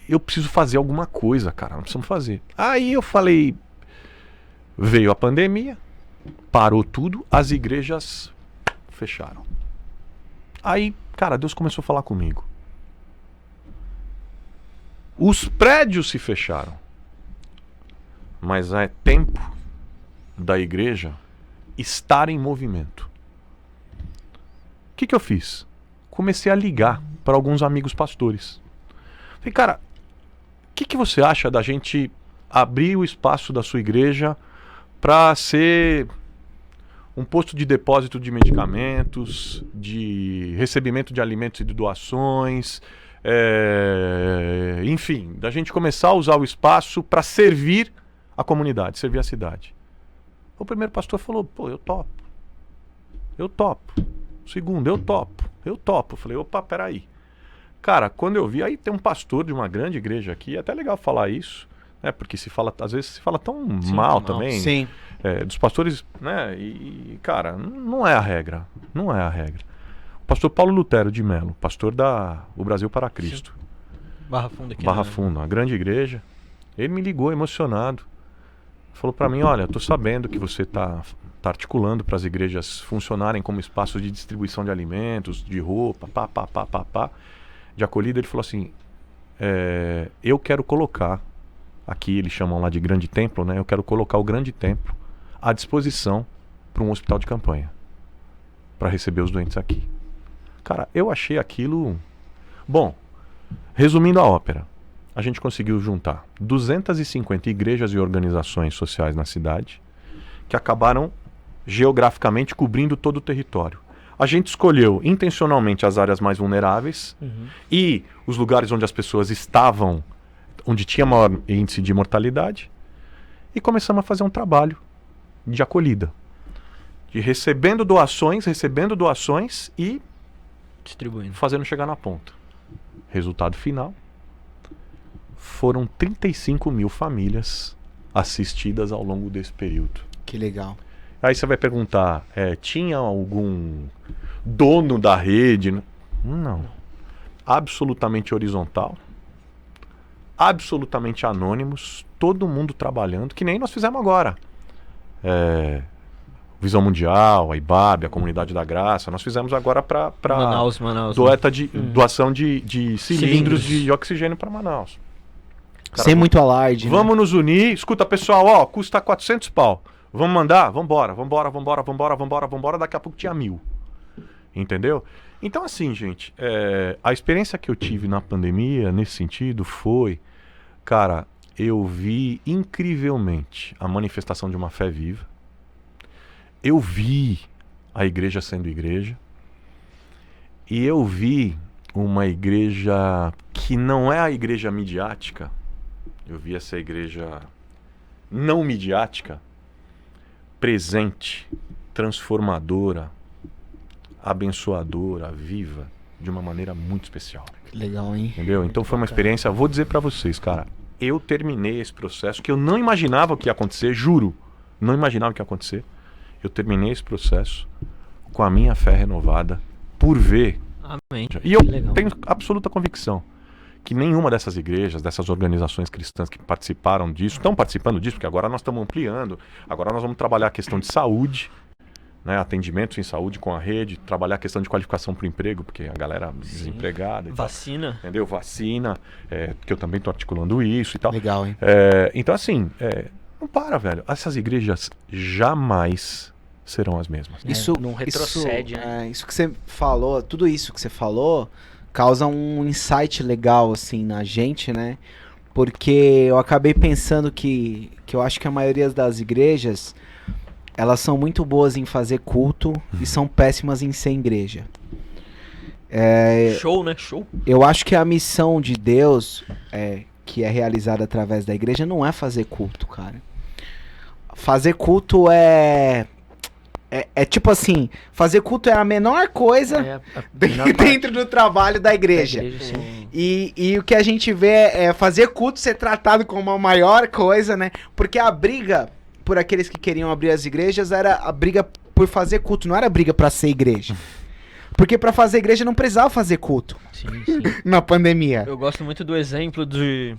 eu preciso fazer alguma coisa, cara, nós precisamos fazer. Aí eu falei, veio a pandemia, parou tudo, as igrejas fecharam. Aí, cara, Deus começou a falar comigo. Os prédios se fecharam. Mas é tempo da igreja estar em movimento. O que eu fiz? Comecei a ligar para alguns amigos pastores. Falei, cara, o que você acha da gente abrir o espaço da sua igreja para ser um posto de depósito de medicamentos, de recebimento de alimentos e de doações, enfim, da gente começar a usar o espaço para servir a comunidade, servir a cidade. O primeiro pastor falou, pô, eu topo. O segundo, eu topo. Falei, opa, peraí. Cara, quando eu vi, aí tem um pastor de uma grande igreja aqui, é até legal falar isso, né? Porque às vezes se fala tão mal também. Sim. Dos pastores, né? E, cara, não é a regra. Não é a regra. O pastor Paulo Lutero de Mello, pastor da O Brasil para Cristo. Barra Funda aqui. Barra Funda, uma grande igreja. Ele me ligou emocionado. Falou para mim, olha, tô sabendo que você tá articulando para as igrejas funcionarem como espaços de distribuição de alimentos, de roupa, de acolhida. Ele falou assim, eu quero colocar, aqui eles chamam lá de grande templo, né? Eu quero colocar o grande templo à disposição para um hospital de campanha, para receber os doentes aqui. Cara, eu achei aquilo... Bom, resumindo a ópera, a gente conseguiu juntar 250 igrejas e organizações sociais na cidade, que acabaram geograficamente cobrindo todo o território. A gente escolheu intencionalmente as áreas mais vulneráveis e os lugares onde as pessoas estavam, onde tinha maior índice de mortalidade, e começamos a fazer um trabalho de acolhida, de recebendo doações e distribuindo, fazendo chegar na ponta. Resultado final, foram 35 mil famílias assistidas ao longo desse período. Que legal. Aí você vai perguntar, tinha algum dono da rede? Não. Absolutamente horizontal, absolutamente anônimos, todo mundo trabalhando, que nem nós fizemos agora. Visão Mundial, a IBAB, a Comunidade da Graça, nós fizemos agora para Manaus, doação de cilindros de oxigênio para Manaus. Cara, sem muito alarde. Vamos nos unir. Escuta, pessoal, custa 400 pau. Vamos mandar? Vambora. Daqui a pouco tinha 1.000. Entendeu? Então, assim, gente, a experiência que eu tive na pandemia, nesse sentido, foi... Cara, eu vi incrivelmente a manifestação de uma fé viva. Eu vi a igreja sendo igreja. E eu vi uma igreja que não é a igreja midiática. Eu vi essa igreja não midiática, presente, transformadora, abençoadora, viva, de uma maneira muito especial. Que legal, hein? Entendeu? Então foi uma experiência, vou dizer pra vocês, cara, eu terminei esse processo, que eu não imaginava o que ia acontecer, juro, não imaginava o que ia acontecer. Eu terminei esse processo com a minha fé renovada, por ver. Amém. E eu tenho absoluta convicção que nenhuma dessas igrejas, dessas organizações cristãs que participaram disso, estão participando disso, porque agora nós estamos ampliando, agora nós vamos trabalhar a questão de saúde, né, atendimentos em saúde com a rede, trabalhar a questão de qualificação para o emprego, porque a galera desempregada. Vacina. Tal, entendeu? Vacina, que eu também estou articulando isso e tal. Legal, hein? Então, assim, não para, velho. Essas igrejas jamais serão as mesmas. Isso não retrocede, né? Isso que você falou, tudo isso que você falou, causa um insight legal, assim, na gente, né? Porque eu acabei pensando que eu acho que a maioria das igrejas, elas são muito boas em fazer culto e são péssimas em ser igreja. Show, né? Show. Eu acho que a missão de Deus, que é realizada através da igreja, não é fazer culto, cara. Fazer culto é tipo assim, fazer culto é a menor coisa dentro do trabalho da igreja. E o que a gente vê é fazer culto ser tratado como a maior coisa, né? Porque a briga por aqueles que queriam abrir as igrejas era a briga por fazer culto, não era a briga pra ser igreja. Porque pra fazer igreja não precisava fazer culto. Sim. Na pandemia. Eu gosto muito do exemplo que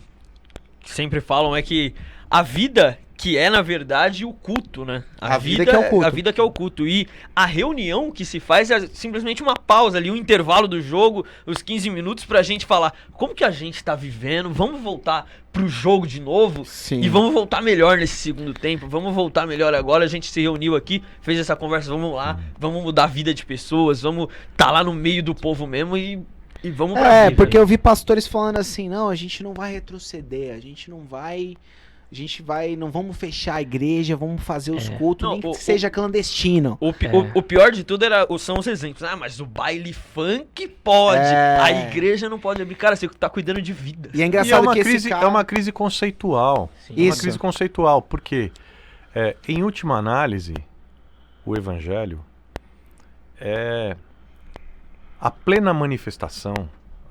sempre falam, é que a vida que é, na verdade, o culto, né? A vida que é o culto. A vida que é o culto. E a reunião que se faz é simplesmente uma pausa ali, um intervalo do jogo, os 15 minutos pra gente falar como que a gente tá vivendo, vamos voltar pro jogo de novo. Sim. E vamos voltar melhor nesse segundo tempo, vamos voltar melhor agora. A gente se reuniu aqui, fez essa conversa, vamos lá, vamos mudar a vida de pessoas, vamos tá lá no meio do povo mesmo e vamos pra vida. Porque eu vi pastores falando assim, não, a gente não vai retroceder, a gente vai, não vamos fechar a igreja, vamos fazer os cultos, Não, nem que seja clandestino. O pior de tudo são os exemplos. Ah, mas o baile funk pode, a igreja não pode abrir. Cara, você tá cuidando de vida. E é E engraçado que esse cara... é uma crise conceitual. Sim. É uma Isso. crise conceitual, porque, em última análise, o evangelho é a plena manifestação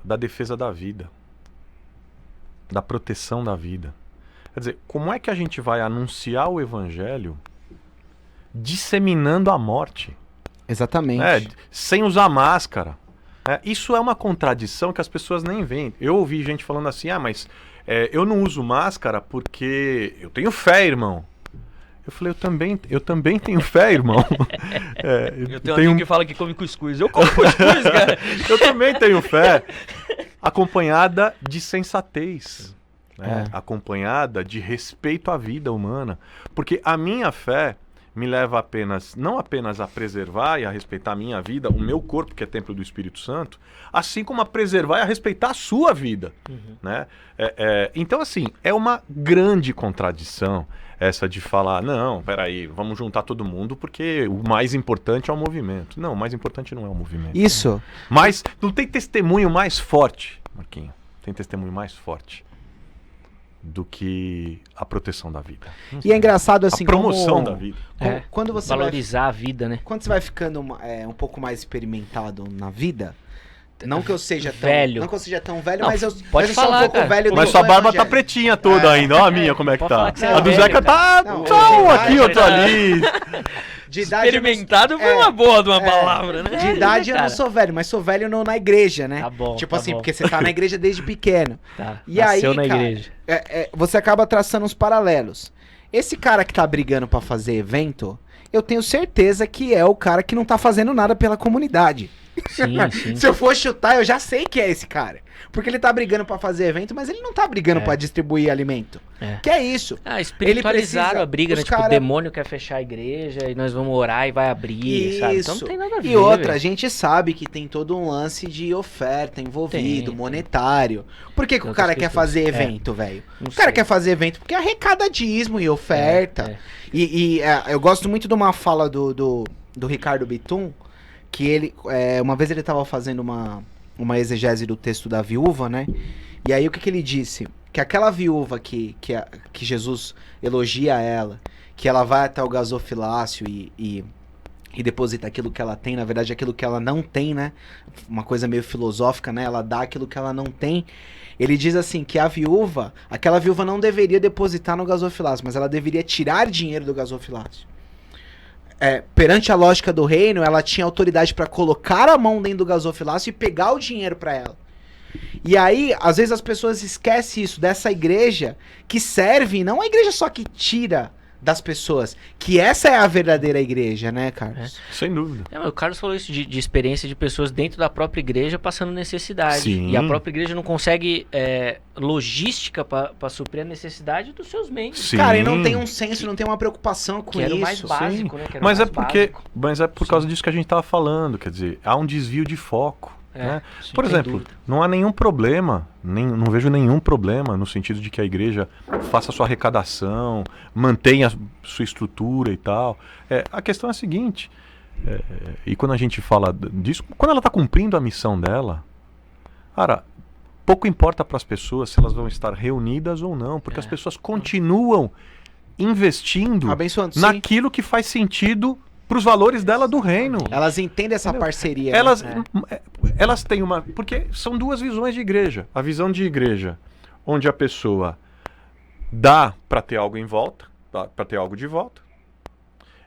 da defesa da vida, da proteção da vida. Quer dizer, como é que a gente vai anunciar o evangelho disseminando a morte? Exatamente. Sem usar máscara. Isso é uma contradição que as pessoas nem veem. Eu ouvi gente falando assim, mas eu não uso máscara porque eu tenho fé, irmão. Eu falei, eu também tenho fé, irmão. Eu tenho um amigo que fala que come cuscuz. Eu como cuscuz, cara. Eu também tenho fé, acompanhada de sensatez, né? Acompanhada de respeito à vida humana. Porque a minha fé me leva não apenas a preservar e a respeitar a minha vida, o meu corpo, que é templo do Espírito Santo, assim como a preservar e a respeitar a sua vida. Né? Então, assim, é uma grande contradição essa de falar, não, peraí, vamos juntar todo mundo porque o mais importante é o movimento. Não, o mais importante não é o movimento. Isso. Mas não tem testemunho mais forte, Marquinhos, tem testemunho mais forte do que a proteção da vida. E é engraçado assim, a promoção como... da vida. Quando você Valorizar a vida, né? Quando você vai ficando um pouco mais experimentado na vida, não que eu seja tão velho. Não que eu seja tão velho, Não, mas eu pode mas eu sou falar, um pouco cara. velho Mas do sua barba tá evangelho. pretinha toda ainda, ó a minha como é que Pode tá. falar que você é A do velho, Zeca tá Não, tchau, aqui, verdade, outro ali. De idade Experimentado foi uma boa de uma palavra, né? De idade eu não Cara. sou velho, mas sou velho na igreja, né? Tá bom, Tipo tá assim, bom. porque você tá na igreja desde pequeno. Tá. E Nasceu aí, na cara, igreja. Você acaba traçando uns paralelos. Esse cara que tá brigando pra fazer evento, eu tenho certeza que é o cara que não tá fazendo nada pela comunidade. Sim, sim. Se eu for chutar, eu já sei que é esse cara. Porque ele tá brigando pra fazer evento, mas ele não tá brigando pra distribuir alimento. Que é isso. Espiritualizaram precisa- a briga, né? os Tipo, o cara- demônio quer fechar a igreja e nós vamos orar e vai abrir, sabe? Então não tem nada a ver. E outra, a velho. gente sabe que tem todo um lance de oferta envolvido, Tem. monetário. Por que, que o Outras cara quer questões. fazer evento, velho? Não O cara sei. quer fazer evento porque arrecada dízimo e oferta. É. Eu gosto muito de uma fala do Ricardo Bitum, que ele, uma vez ele tava fazendo uma exegese do texto da viúva, né? E aí o que ele disse? Que aquela viúva que Jesus elogia ela, que ela vai até o gasofilácio e deposita aquilo que ela tem, na verdade aquilo que ela não tem, né? Uma coisa meio filosófica, né? Ela dá aquilo que ela não tem. Ele diz assim, que aquela viúva não deveria depositar no gasofilácio, mas ela deveria tirar dinheiro do gasofilácio. Perante a lógica do reino, ela tinha autoridade para colocar a mão dentro do gasofilácio e pegar o dinheiro para ela. E aí, às vezes as pessoas esquecem isso, dessa igreja que serve, não a igreja só que tira das pessoas, que essa é a verdadeira igreja, né, Carlos? Sem dúvida. Mas o Carlos falou isso de experiência de pessoas dentro da própria igreja passando necessidade. Sim. E a própria igreja não consegue logística pra suprir a necessidade dos seus membros. Sim. Cara, e não tem um senso, não tem uma preocupação com Que era isso. o mais básico, né? Que era o Mas mais mas é por Sim. causa disso que a gente tava falando, quer dizer, há um desvio de foco. Né? sim, Por sem exemplo, dúvida. não há nenhum problema, não vejo nenhum problema no sentido de que a igreja faça sua arrecadação, mantenha a sua estrutura e tal. A questão é a seguinte, e quando a gente fala disso, quando ela está cumprindo a missão dela, cara, pouco importa para as pessoas se elas vão estar reunidas ou não, porque as pessoas continuam investindo Abençoando, sim. naquilo que faz sentido para os valores dela do reino. Elas entendem essa parceria. né? Elas têm uma... Porque são duas visões de igreja. A visão de igreja, onde a pessoa dá para ter algo em volta, para ter algo de volta.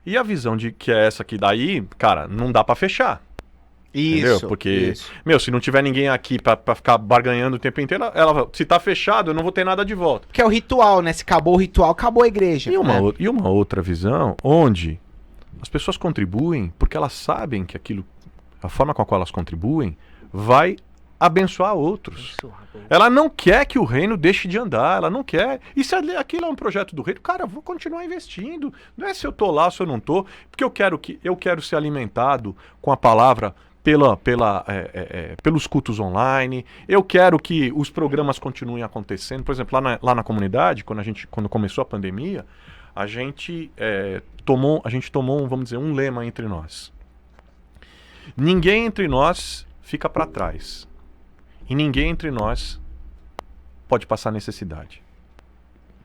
E a visão de que é essa que daí, cara, não dá para fechar. Entendeu? Isso. Porque, isso. se não tiver ninguém aqui pra ficar barganhando o tempo inteiro, se tá fechado, eu não vou ter nada de volta. Porque é o ritual, né? Se acabou o ritual, acabou a igreja. E uma, né? e uma outra visão onde as pessoas contribuem porque elas sabem que a forma com a qual elas contribuem vai abençoar outros. Isso, rapaz. Ela não quer que o reino deixe de andar, ela não quer. E se aquilo é um projeto do reino, cara, eu vou continuar investindo. Não é se eu tô lá, se eu não tô, porque eu quero ser alimentado com a palavra pelos cultos online. Eu quero que os programas continuem acontecendo. Por exemplo, lá na comunidade, quando começou a pandemia, a gente tomou, vamos dizer, um lema entre nós. Ninguém entre nós fica para trás. E ninguém entre nós pode passar necessidade.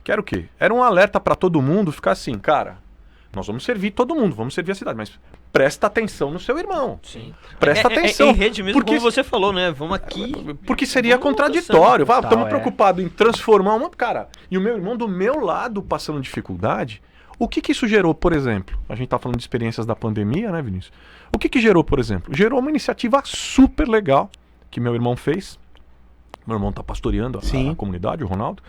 Quero o quê? Era um alerta para todo mundo ficar assim, cara, nós vamos servir todo mundo, vamos servir a cidade, mas presta atenção no seu irmão. Sim. Presta atenção. Em rede mesmo, porque, como você falou, né? Vamos aqui. Porque seria Vamos contraditório. total, Estamos preocupados em transformar uma... Cara, e o meu irmão do meu lado passando dificuldade, o que isso gerou, por exemplo? A gente tá falando de experiências da pandemia, né, Vinícius? O que gerou, por exemplo? Gerou uma iniciativa super legal que meu irmão fez. Meu irmão tá pastoreando a comunidade, o Ronaldo.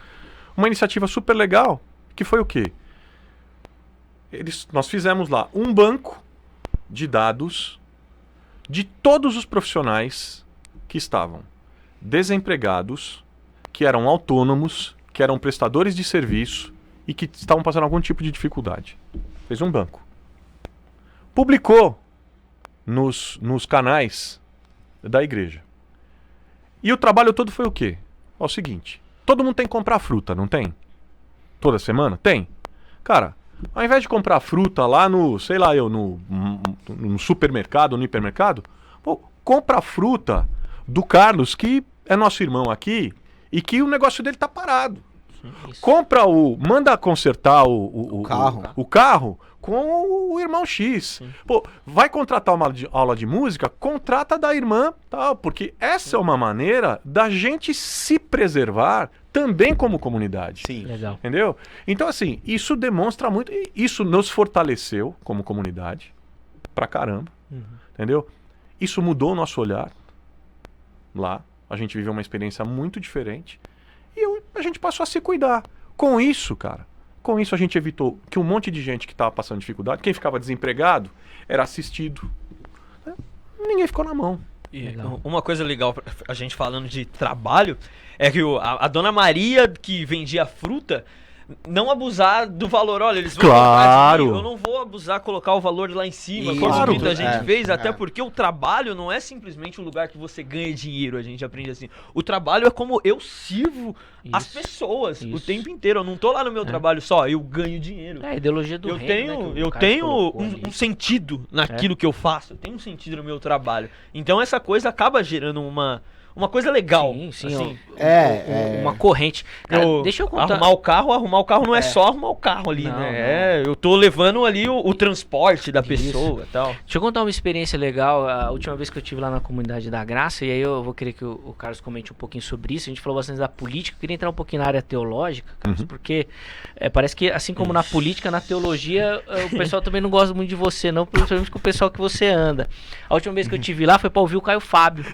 Uma iniciativa super legal, que foi o quê? Nós fizemos lá um banco de dados de todos os profissionais que estavam desempregados, que eram autônomos, que eram prestadores de serviço e que estavam passando algum tipo de dificuldade. Fez um banco. Publicou nos canais da igreja. E o trabalho todo foi o quê? É o seguinte, todo mundo tem que comprar fruta, não tem? Toda semana? Tem. Cara, ao invés de comprar fruta lá no supermercado, no hipermercado, pô, compra a fruta do Carlos, que é nosso irmão aqui, e que o negócio dele tá parado. Isso. Manda consertar o carro com o irmão X. Pô, vai contratar uma aula de música? Contrata da irmã, tal, porque essa é uma maneira da gente se preservar também como comunidade. Sim. Legal. Entendeu? Então, assim, isso demonstra muito. Isso nos fortaleceu como comunidade pra caramba. Entendeu? Isso mudou o nosso olhar lá. A gente viveu uma experiência muito diferente. E a gente passou a se cuidar. Com isso, a gente evitou que um monte de gente que estava passando dificuldade, quem ficava desempregado, era assistido. Ninguém ficou na mão. E uma coisa legal, a gente falando de trabalho, é que a dona Maria, que vendia fruta, não abusar do valor. Olha, eles vão comprar de mim, eu não vou abusar, colocar o valor lá em cima, Isso, como muita gente fez, até é. porque o trabalho não é simplesmente um lugar que você ganha dinheiro, a gente aprende assim. O trabalho é como eu sirvo as pessoas o tempo inteiro. Eu não tô lá no meu trabalho só, eu ganho dinheiro. É a ideologia do reino, Eu tenho um sentido naquilo que eu faço, eu tenho um sentido no meu trabalho. Então essa coisa acaba gerando uma coisa legal. Sim, assim. uma corrente. Cara, deixa eu contar. Arrumar o carro não é só arrumar o carro ali, Não, né? Eu tô levando ali o transporte da pessoa e tal. Deixa eu contar uma experiência legal. A última vez que eu estive lá na Comunidade da Graça, e aí eu vou querer que o Carlos comente um pouquinho sobre isso. A gente falou bastante da política, eu queria entrar um pouquinho na área teológica, Carlos, porque parece que, assim como na política, na teologia, o pessoal também não gosta muito de você, não, principalmente com o pessoal que você anda. A última vez que eu estive lá foi pra ouvir o Caio Fábio.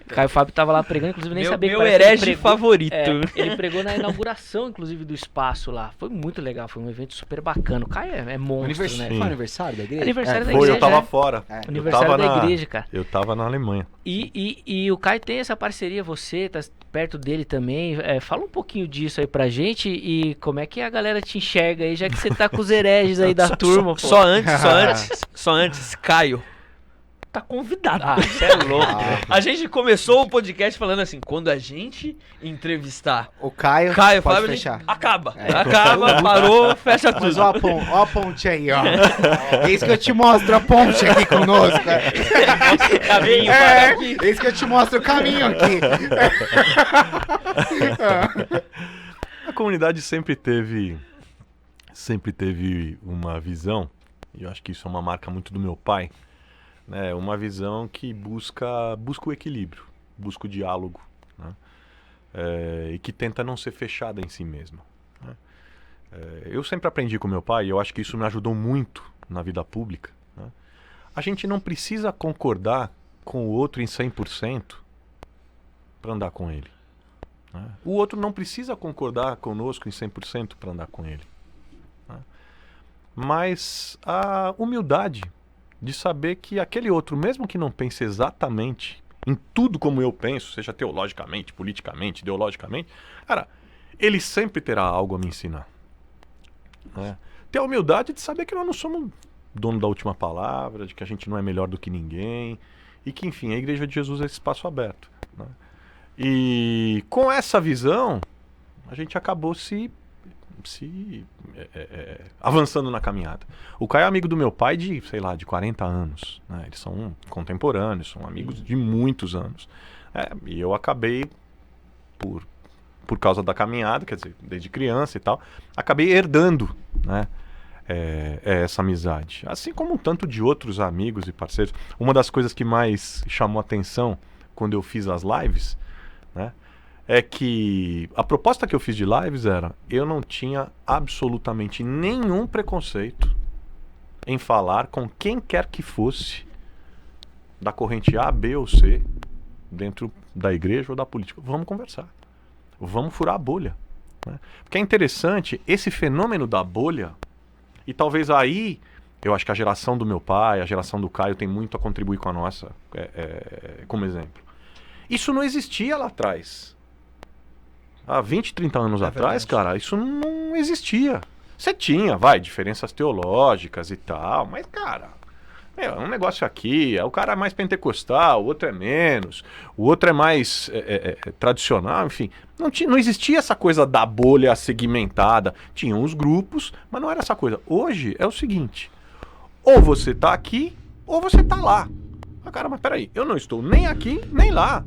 Caio Fábio tava lá pregando, inclusive nem sabia que meu parece que ele herege pregou. favorito. Ele pregou na inauguração, inclusive, do espaço lá. Foi muito legal, foi um evento super bacana. O Caio é monstro, né? Foi aniversário da igreja? Aniversário da Foi, igreja. eu tava fora. Aniversário da igreja, cara. Eu tava na Alemanha. E o Caio tem essa parceria, você tá perto dele também. Fala um pouquinho disso aí pra gente e como é que a galera te enxerga aí, já que você tá com os hereges aí da turma. Pô. Só antes, Caio. Tá convidado. Você é louco. A gente começou o podcast falando assim, quando a gente entrevistar O Caio Fábio, pode a gente fechar. acaba, parou, fecha tudo. Mas ó a ponte aí, ó. É isso que eu te mostro, a ponte aqui conosco. Caminho, É isso que eu te mostro o caminho aqui. A comunidade sempre teve uma visão, e eu acho que isso é uma marca muito do meu pai, né? Uma visão que busca o equilíbrio, busca o diálogo, né? E que tenta não ser fechada em si mesma, né? Eu sempre aprendi com meu pai, e eu acho que isso me ajudou muito na vida pública, né? a gente não precisa concordar com o outro em 100% para andar com ele. Né? O outro não precisa concordar conosco em 100% para andar com ele. Né? Mas a humildade de saber que aquele outro, mesmo que não pense exatamente em tudo como eu penso, seja teologicamente, politicamente, ideologicamente, cara, ele sempre terá algo a me ensinar. Né? Ter a humildade de saber que nós não somos dono da última palavra, de que a gente não é melhor do que ninguém, e que, enfim, a Igreja de Jesus é esse espaço aberto. Né? E com essa visão, a gente acabou avançando na caminhada. O Caio é amigo do meu pai de, sei lá, de 40 anos. Né? Eles são contemporâneos, são amigos de muitos anos. E eu acabei, por causa da caminhada, quer dizer, desde criança e tal, acabei herdando, né, essa amizade. Assim como um tanto de outros amigos e parceiros. Uma das coisas que mais chamou atenção quando eu fiz as lives, né, é que a proposta que eu fiz de lives era: eu não tinha absolutamente nenhum preconceito em falar com quem quer que fosse da corrente A, B ou C dentro da igreja ou da política. Vamos conversar. Vamos furar a bolha. Né? Porque é interessante esse fenômeno da bolha, e talvez aí, eu acho que a geração do meu pai, a geração do Caio tem muito a contribuir com a nossa, como exemplo. Isso não existia lá atrás. Há 20, 30 anos atrás, verdade. cara, isso não existia. Você tinha, diferenças teológicas e tal, mas, cara, é um negócio aqui, o cara é mais pentecostal, o outro é menos, o outro é mais tradicional, enfim. Não existia essa coisa da bolha segmentada. Tinham os grupos, mas não era essa coisa. Hoje é o seguinte: ou você tá aqui, ou você tá lá. Ah, cara, mas peraí, eu não estou nem aqui, nem lá.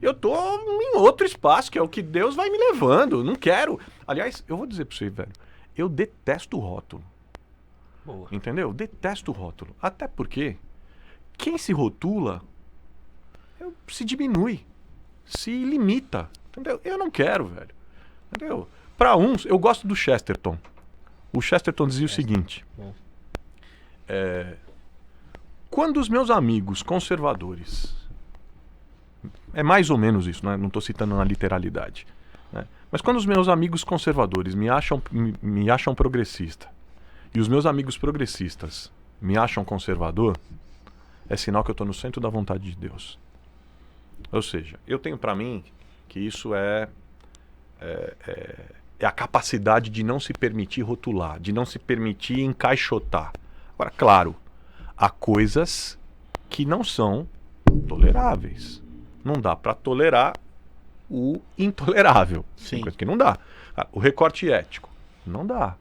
Eu tô em outro espaço, que é o que Deus vai me levando. Não quero. Aliás, eu vou dizer pra você, velho, eu detesto o rótulo. Boa. Entendeu? Detesto o rótulo. Até porque quem se rotula se diminui, se limita. Entendeu? Eu não quero, velho. Entendeu? Para uns, eu gosto do Chesterton. O Chesterton dizia o seguinte: Bom. quando os meus amigos conservadores, é mais ou menos isso, né? Não estou citando na literalidade, né? Mas quando os meus amigos conservadores me acham progressista, e os meus amigos progressistas me acham conservador, é sinal que eu estou no centro da vontade de Deus. Ou seja, eu tenho para mim que isso é a capacidade de não se permitir rotular, de não se permitir encaixotar. Agora, claro, há coisas que não são toleráveis. Não dá para tolerar o intolerável. Sim. Tem coisa que não dá. O recorte ético, não dá.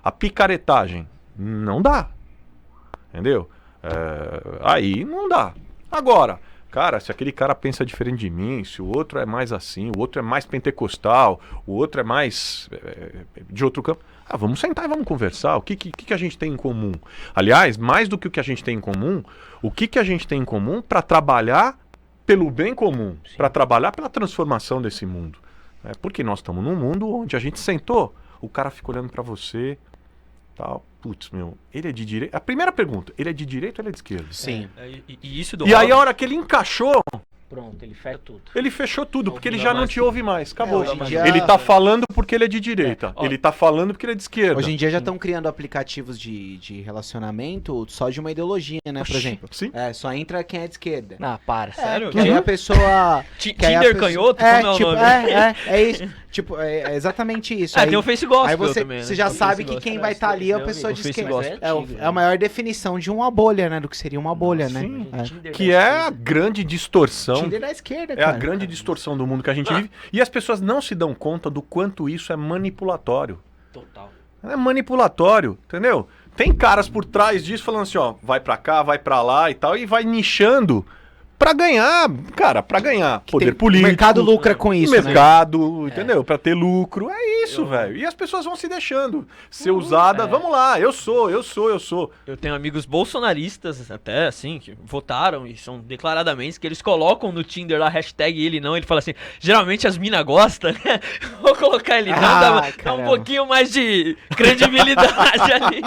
A picaretagem, não dá. Entendeu? Aí não dá. Agora, cara, se aquele cara pensa diferente de mim, se o outro é mais assim, o outro é mais pentecostal, o outro é mais de outro campo, vamos sentar e vamos conversar. O que a gente tem em comum? Aliás, mais do que o que a gente tem em comum, o que a gente tem em comum para trabalhar pelo bem comum, para trabalhar pela transformação desse mundo. Porque nós estamos num mundo onde a gente sentou, o cara fica olhando para você, tal, putz, meu, ele é de direita. A primeira pergunta, ele é de direita ou ele é de esquerda? Sim. E isso do E aí a hora que ele encaixou, Pronto, ele fecha tudo. ele fechou tudo, porque ele Não já dá não mais te ouve mais, acabou. hoje em dia- Ele tá falando porque ele é de direita, ele tá falando porque ele é de esquerda. Hoje em dia já estão criando aplicativos de relacionamento só de uma ideologia, né? Por exemplo. Sim. Só entra quem é de esquerda. Ah, para. Sério? Que aí a pessoa. que aí a Tinder pessoa- canhoto? Como é o tipo, nome? é isso. Tipo, é exatamente isso. Tem o Face Gospel aí você, também, né? você já O sabe Face que Gospel. quem vai estar ali é a pessoa o de Face esquerda. Gospel. É a maior definição de uma bolha, né? Do que seria uma bolha, né? Sim. É. Que é a grande distorção. Tinder da esquerda, É cara. a grande distorção do mundo que a gente vive. E as pessoas não se dão conta do quanto isso é manipulatório. Total. É manipulatório, entendeu? Tem caras por trás disso falando assim, ó, vai pra cá, vai pra lá e tal, e vai nichando pra ganhar, cara, pra ganhar poder político. O mercado lucra com isso, né? mercado, entendeu? Pra ter lucro. É isso, velho. E as pessoas vão se deixando ser usadas. Vamos lá, eu sou. Eu tenho amigos bolsonaristas, até assim, que votaram e são declaradamente que eles colocam no Tinder lá, hashtag ele não, ele fala assim, geralmente as minas gostam, né? Vou colocar ele não, dá um caramba. pouquinho mais de credibilidade ali.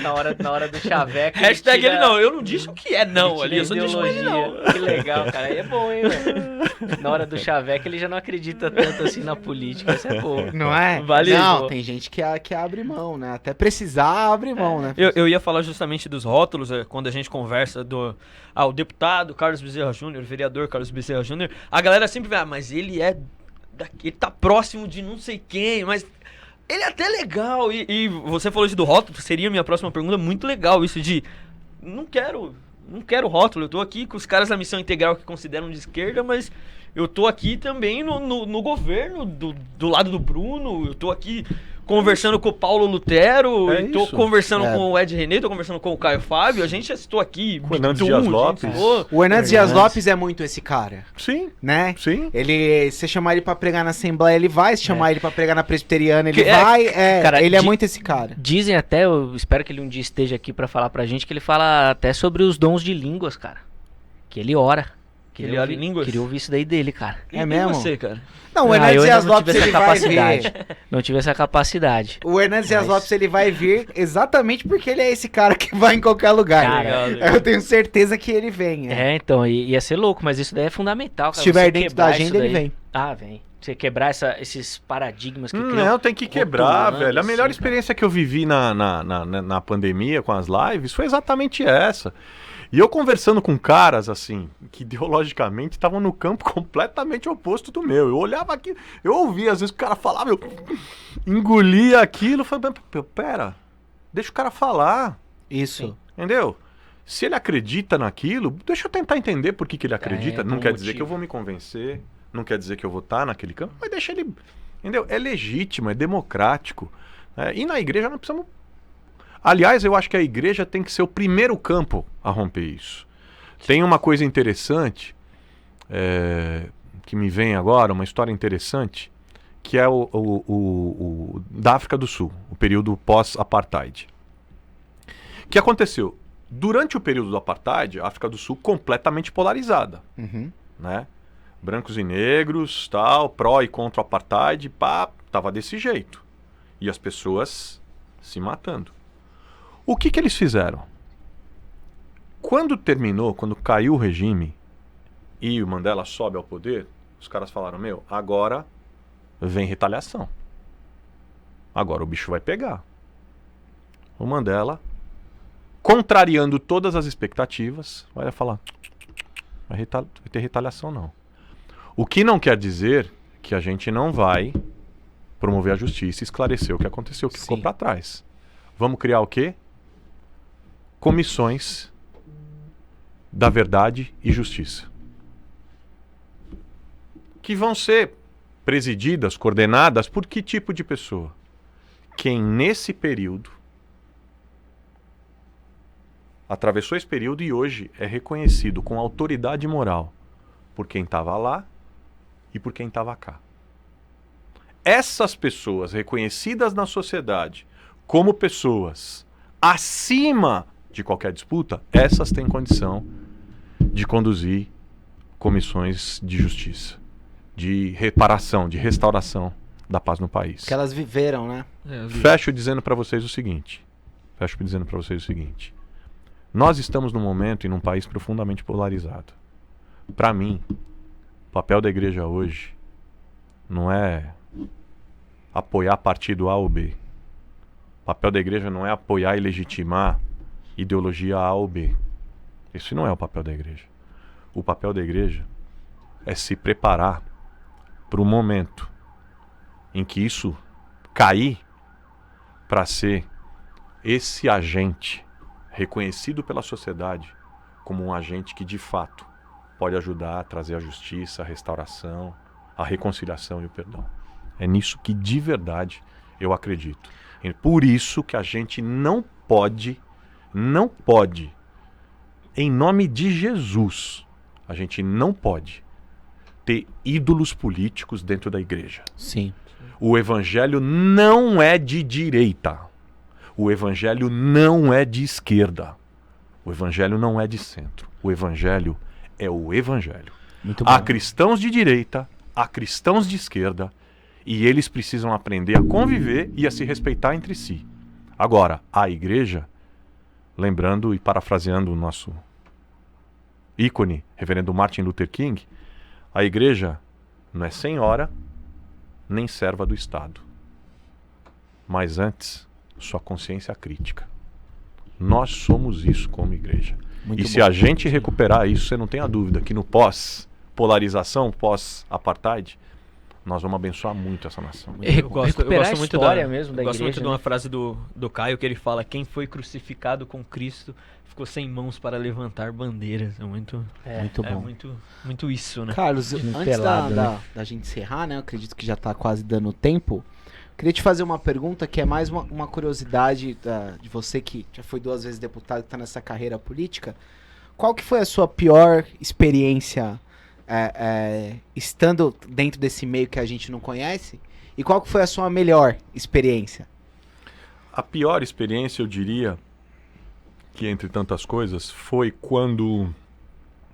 Na hora do chaveco. Hashtag ele não, eu não disse o que é não ali, eu só disse ideologia. ele não. Que legal, cara. Aí é bom, hein, velho? Na hora do chaveco ele já não acredita tanto assim na política. Isso é bom. Não é? Vale. Não, tem gente que abre mão, né? Até precisar, abre mão, né? Eu ia falar justamente dos rótulos, quando a gente conversa o deputado Carlos Bezerra Júnior, o vereador Carlos Bezerra Júnior, a galera sempre vê, mas ele ele tá próximo de não sei quem, mas ele é até legal. E você falou isso do rótulo, seria a minha próxima pergunta, muito legal isso de, não quero rótulo, eu tô aqui com os caras da Missão Integral que consideram de esquerda, mas eu tô aqui também no governo, do lado do Bruno, eu tô aqui conversando com o Paulo Lutero, É tô isso. conversando com o Ed René, tô conversando com o Caio Fábio, a gente estou aqui... Com o Hernandes Dias Lopes. O Hernandes Dias Lopes é muito esse cara, Sim, né? sim. Se chamar ele pra pregar na Assembleia, ele vai. Se chamar ele pra pregar na Presbiteriana, ele Que é- vai. Cara, ele é muito esse cara. Dizem até, eu espero que ele um dia esteja aqui pra falar pra gente, que ele fala até sobre os dons de línguas, cara. Que ele ora. Ele ora em línguas? Queria ouvir isso daí dele, cara. É mesmo? E você, cara? Não, o Ah, Hernandes eu ainda Dias não Lopes tive essa ele vai capacidade. vir. Não tive essa capacidade. O Hernandes Dias Mas- Lopes ele vai vir exatamente porque ele é esse cara que vai em qualquer lugar. Cara, Eu tenho certeza que ele vem. É, então, ia ser louco, mas isso daí é fundamental, cara. Se estiver Você dentro da quebrar isso agenda, ele daí. vem. Ah, vem. Você quebrar esses paradigmas que Não, tem que quebrar, rotulando, velho. A melhor assim, experiência que eu vivi na pandemia com as lives foi exatamente essa. E eu conversando com caras, assim, que ideologicamente estavam no campo completamente oposto do meu. Eu olhava aqui, eu ouvia, às vezes o cara falava, eu engolia aquilo, falei, pera, deixa o cara falar, Isso. entendeu? Se ele acredita naquilo, deixa eu tentar entender por que ele acredita. Não com quer dizer motivo. que eu vou me convencer, não quer dizer que eu vou estar naquele campo, mas deixa ele, entendeu? É legítimo, é democrático. Né? E na igreja não precisamos... Aliás, eu acho que a igreja tem que ser o primeiro campo a romper isso. Tem uma coisa interessante, que me vem agora, uma história interessante, que é o da África do Sul, o período pós-apartheid. O que aconteceu? Durante o período do apartheid, a África do Sul completamente polarizada, Uhum. né? Brancos e negros, tal, pró e contra o apartheid, pá, tava desse jeito. E as pessoas se matando. O que eles fizeram? Quando terminou, quando caiu o regime e o Mandela sobe ao poder, os caras falaram, agora vem retaliação. Agora o bicho vai pegar. O Mandela, contrariando todas as expectativas, vai falar, vai ter retaliação não. O que não quer dizer que a gente não vai promover a justiça e esclarecer o que aconteceu, o que ficou Sim. para trás. Vamos criar o quê? Comissões da verdade e justiça. Que vão ser presididas, coordenadas por que tipo de pessoa? Quem nesse período atravessou esse período e hoje é reconhecido com autoridade moral por quem estava lá e por quem estava cá. Essas pessoas reconhecidas na sociedade como pessoas acima de qualquer disputa, essas têm condição de conduzir comissões de justiça, de reparação, de restauração da paz no país. Que elas viveram, né? Fecho dizendo para vocês o seguinte. Nós estamos num momento e num país profundamente polarizado. Para mim, o papel da igreja hoje não é apoiar partido A ou B. O papel da igreja não é apoiar e legitimar ideologia A ou B. Esse não é o papel da igreja. O papel da igreja é se preparar para o momento em que isso cair para ser esse agente reconhecido pela sociedade como um agente que de fato pode ajudar a trazer a justiça, a restauração, a reconciliação e o perdão. É nisso que de verdade eu acredito. E por isso que a gente não pode em nome de Jesus, a gente não pode ter ídolos políticos dentro da igreja. Sim. O evangelho não é de direita. O evangelho não é de esquerda. O evangelho não é de centro. O evangelho é o evangelho. Muito bom. Há cristãos de direita, há cristãos de esquerda, e eles precisam aprender a conviver e a se respeitar entre si. Agora, a igreja, lembrando e parafraseando o nosso ícone, reverendo Martin Luther King, a igreja não é senhora nem serva do Estado, mas antes, sua consciência crítica. Nós somos isso como igreja. Muito E bom. se a gente recuperar isso, você não tenha dúvida que no pós-polarização, pós-apartheid, nós vamos abençoar muito essa nação. Recuperar a história mesmo da eu gosto igreja, muito de né? uma frase do Caio que ele fala: quem foi crucificado com Cristo ficou sem mãos para levantar bandeiras. É muito, Muito é bom. muito isso, né? Carlos, Time antes pelado, né? da gente encerrar, né? Eu acredito que já tá quase dando tempo. Queria te fazer uma pergunta que é mais uma curiosidade de você que já foi 2 vezes deputado, que tá nessa carreira política. Qual que foi a sua pior experiência estando dentro desse meio que a gente não conhece? E qual que foi a sua melhor experiência? A pior experiência, eu diria, que entre tantas coisas, foi quando,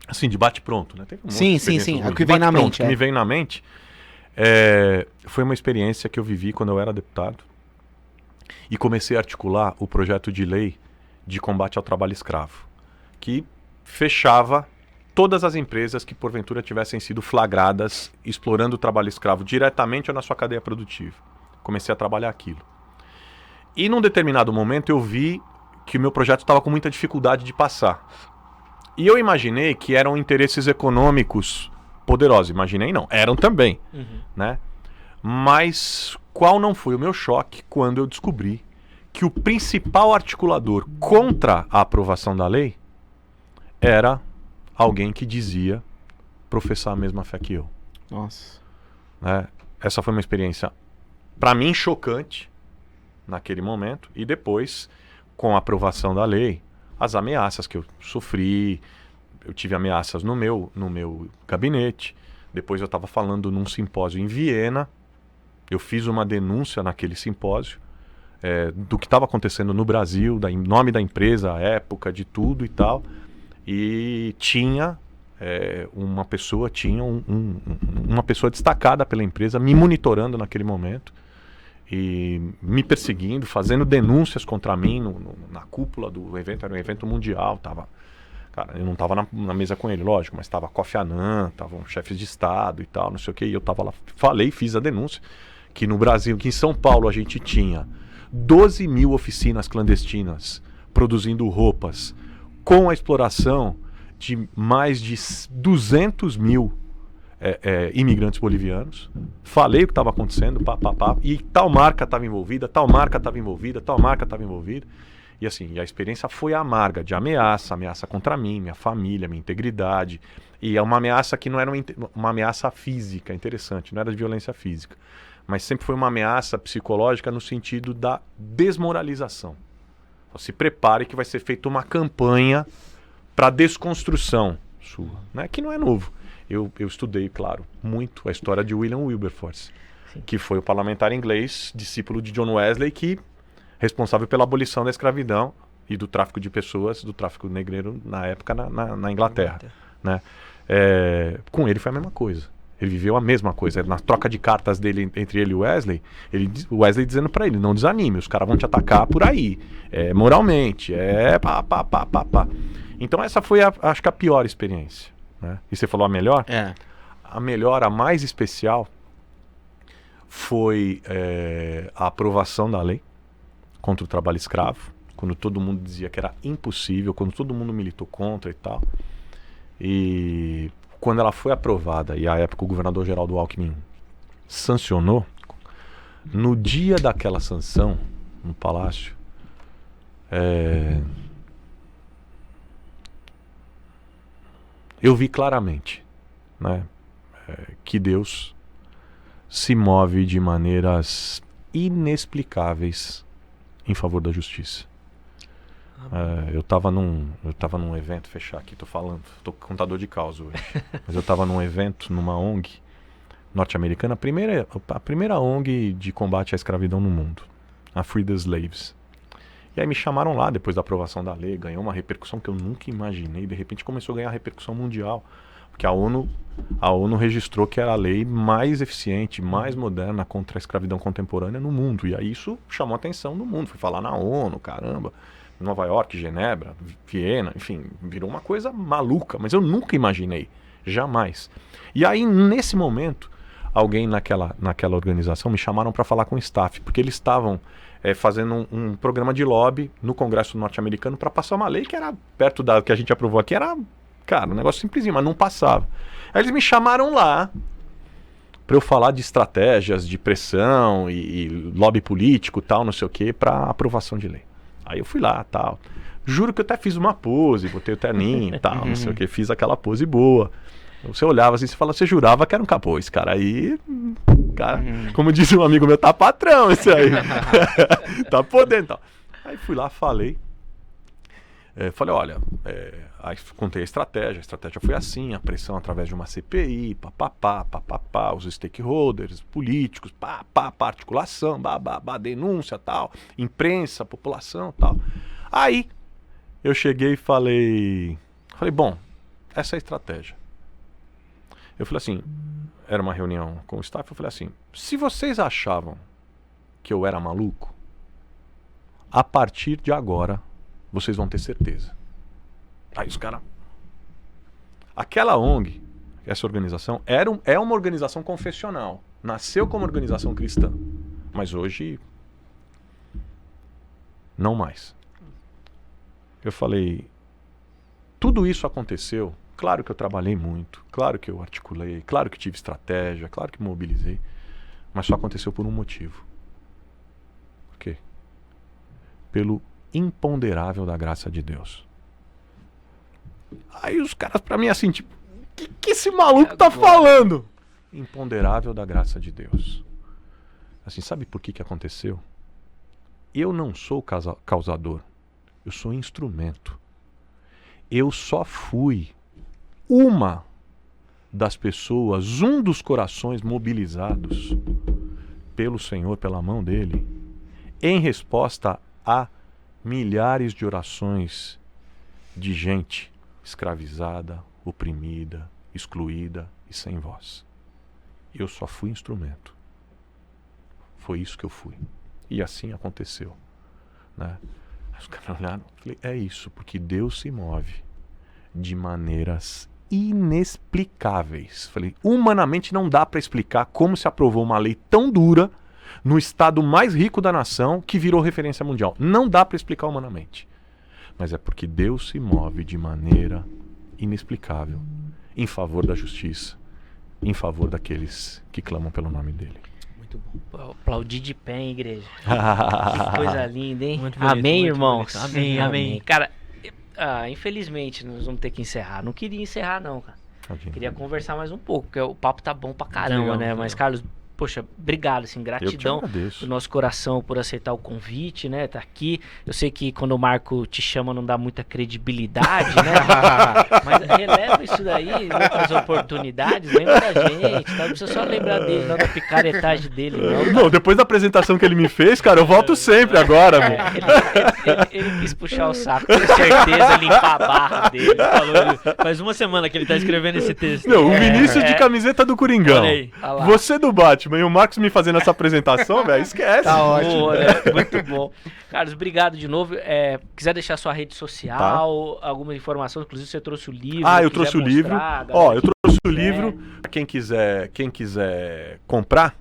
assim, de bate-pronto, né? Teve um monte de Sim. experiências É o de que vem na bate-pronto, mente. que me vem na mente. Foi uma experiência que eu vivi quando eu era deputado e comecei a articular o projeto de lei de combate ao trabalho escravo, que fechava todas as empresas que porventura tivessem sido flagradas explorando o trabalho escravo diretamente ou na sua cadeia produtiva. Comecei a trabalhar aquilo. E num determinado momento eu vi que o meu projeto estava com muita dificuldade de passar. E eu imaginei que eram interesses econômicos poderosos. Imaginei não, eram também, né? Mas qual não foi o meu choque quando eu descobri que o principal articulador contra a aprovação da lei era alguém que dizia professar a mesma fé que eu. Nossa. Né? Essa foi uma experiência, para mim, chocante naquele momento. E depois, com a aprovação da lei, as ameaças que eu sofri, eu tive ameaças no meu gabinete. Depois eu estava falando num simpósio em Viena. Eu fiz uma denúncia naquele simpósio do que estava acontecendo no Brasil, em nome da empresa, a época, de tudo e tal. E tinha uma pessoa destacada pela empresa me monitorando naquele momento e me perseguindo, fazendo denúncias contra mim na cúpula do evento. Era um evento mundial, cara, eu não estava na mesa com ele, lógico, mas estava Kofi Annan, estavam chefes de estado e tal, não sei o que, e eu estava lá, fiz a denúncia que no Brasil, que em São Paulo a gente tinha 12 mil oficinas clandestinas produzindo roupas com a exploração de mais de 200 mil imigrantes bolivianos. Falei o que estava acontecendo, e tal marca estava envolvida, tal marca estava envolvida, tal marca estava envolvida. E assim, a experiência foi amarga, de ameaça contra mim, minha família, minha integridade. E é uma ameaça que não era uma ameaça física, interessante, não era de violência física. Mas sempre foi uma ameaça psicológica no sentido da desmoralização. Se prepare que vai ser feita uma campanha para desconstrução sua, né? Que não é novo. Eu estudei, claro, muito a história de William Wilberforce, que foi o parlamentar inglês, discípulo de John Wesley, que responsável pela abolição da escravidão e do tráfico de pessoas, do tráfico negreiro na época na Inglaterra, né? Com ele foi a mesma coisa. Ele viveu a mesma coisa. Na troca de cartas dele entre ele e Wesley, o Wesley dizendo para ele: não desanime, os caras vão te atacar por aí, moralmente, pá. Então essa foi, acho que a pior experiência, né? E você falou a melhor? A melhor, a mais especial, foi a aprovação da lei contra o trabalho escravo, quando todo mundo dizia que era impossível, quando todo mundo militou contra e tal. E quando ela foi aprovada, e à época o governador Geraldo Alckmin sancionou, no dia daquela sanção, no Palácio, eu vi claramente, né, que Deus se move de maneiras inexplicáveis em favor da justiça. Eu tava num evento, fechar aqui, tô com contador de causa hoje. Mas eu tava num evento, numa ONG norte-americana, a primeira ONG de combate à escravidão no mundo, a Free the Slaves. E aí me chamaram lá, depois da aprovação da lei, ganhou uma repercussão que eu nunca imaginei, de repente começou a ganhar repercussão mundial, porque a ONU registrou que era a lei mais eficiente, mais moderna contra a escravidão contemporânea no mundo, e aí isso chamou a atenção do mundo, fui falar na ONU, caramba, Nova York, Genebra, Viena, enfim, virou uma coisa maluca, mas eu nunca imaginei, jamais. E aí, nesse momento, alguém naquela organização me chamaram para falar com o staff, porque eles estavam fazendo um programa de lobby no Congresso norte-americano para passar uma lei que era perto da que a gente aprovou aqui, era, cara, um negócio simplesinho, mas não passava. Aí eles me chamaram lá para eu falar de estratégias de pressão e lobby político, tal, não sei o que, para aprovação de lei. Aí eu fui lá, tal. Juro que eu até fiz uma pose, botei o terninho, tal, não sei o que, fiz aquela pose boa. Você olhava assim, você jurava que era um capô. Esse cara aí, cara, como diz um amigo meu, tá patrão esse aí. Tá podendo, tal. Aí fui lá, falei. Falei, olha, aí contei a estratégia foi assim, a pressão através de uma CPI, papapá, os stakeholders, políticos, articulação, denúncia, tal, imprensa, população, tal. Aí eu cheguei e falei, bom, essa é a estratégia. Eu falei assim, era uma reunião com o staff, eu falei assim, se vocês achavam que eu era maluco, a partir de agora, vocês vão ter certeza. Aí os caras... Aquela ONG, essa organização, é uma organização confessional. Nasceu como organização cristã. Mas hoje, não mais. Eu falei, tudo isso aconteceu, claro que eu trabalhei muito, claro que eu articulei, claro que tive estratégia, claro que mobilizei, mas só aconteceu por um motivo. Por quê? Pelo imponderável da graça de Deus. Aí os caras pra mim assim, tipo, que esse maluco tá falando? Imponderável da graça de Deus. Assim, sabe por que aconteceu? Eu não sou causador, eu sou instrumento. Eu só fui uma das pessoas, um dos corações mobilizados pelo Senhor, pela mão dele, em resposta a milhares de orações de gente escravizada, oprimida, excluída e sem voz. Eu só fui instrumento. Foi isso que eu fui. E assim aconteceu, né? Os caras olharam e falei, é isso, porque Deus se move de maneiras inexplicáveis. Falei, humanamente não dá para explicar como se aprovou uma lei tão dura no estado mais rico da nação que virou referência mundial. Não dá para explicar humanamente. Mas é porque Deus se move de maneira inexplicável em favor da justiça, em favor daqueles que clamam pelo nome dele. Muito bom. Aplaudir de pé, hein, igreja? Que coisa linda, hein? Muito bonito, amém, muito irmãos? bonito. Amém, amém. Cara, infelizmente nós vamos ter que encerrar. Não queria encerrar, não, cara. Queria conversar mais um pouco, porque o papo tá bom pra caramba, Legal, né? Mas, Carlos, poxa, obrigado, assim, gratidão do nosso coração por aceitar o convite, né? Tá aqui. Eu sei que quando o Marco te chama não dá muita credibilidade, né? Mas releva isso daí em outras oportunidades, lembra da gente, tá? Não precisa só lembrar dele, não da picaretagem dele, não. Não, depois da apresentação que ele me fez, cara, eu volto sempre agora, meu. Ele quis puxar o saco, com certeza, limpar a barra dele. Faz uma semana que ele tá escrevendo esse texto. Não, o Vinícius de camiseta do Coringão. Olha aí. Você do Batman e o Marcos me fazendo essa apresentação, velho, esquece. Tá ótimo. Boa, né? Muito bom. Carlos, obrigado de novo. Quiser deixar sua rede social, alguma informação, inclusive você trouxe o livro. Eu trouxe o livro. Eu trouxe o livro. Quem quiser comprar,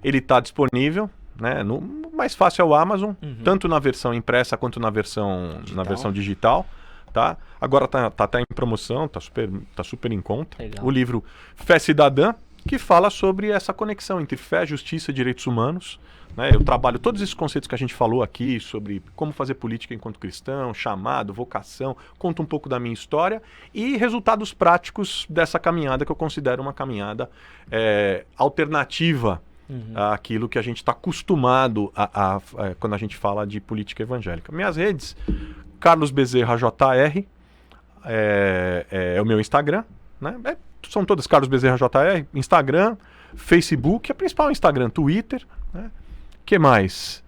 ele tá disponível, né? No mais fácil é o Amazon, tanto na versão impressa quanto na versão digital. Tá? Agora tá até em promoção, tá super em conta. Legal. O livro Fé Cidadã, que fala sobre essa conexão entre fé, justiça e direitos humanos. Né? Eu trabalho todos esses conceitos que a gente falou aqui sobre como fazer política enquanto cristão, chamado, vocação, conto um pouco da minha história e resultados práticos dessa caminhada que eu considero uma caminhada alternativa àquilo que a gente está acostumado a quando a gente fala de política evangélica. Minhas redes, Carlos Bezerra JR é o meu Instagram, né? São todas Carlos Bezerra JR, Instagram, Facebook, a principal Instagram, Twitter, né? Que mais?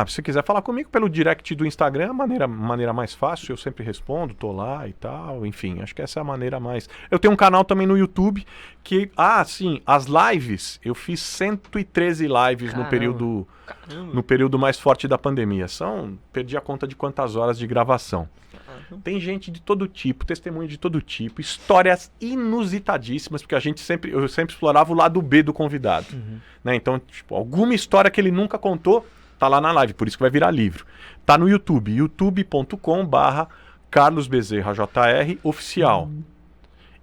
Se você quiser falar comigo pelo direct do Instagram, a maneira mais fácil, eu sempre respondo, tô lá e tal, enfim, acho que essa é a maneira mais... Eu tenho um canal também no YouTube que, sim, as lives, eu fiz 113 lives no período mais forte da pandemia. Perdi a conta de quantas horas de gravação. Tem gente de todo tipo, testemunho de todo tipo, histórias inusitadíssimas, porque eu sempre explorava o lado B do convidado. Né? Então, tipo, alguma história que ele nunca contou, tá lá na live, por isso que vai virar livro. Tá no YouTube, youtube.com/Carlos Bezerra JR oficial.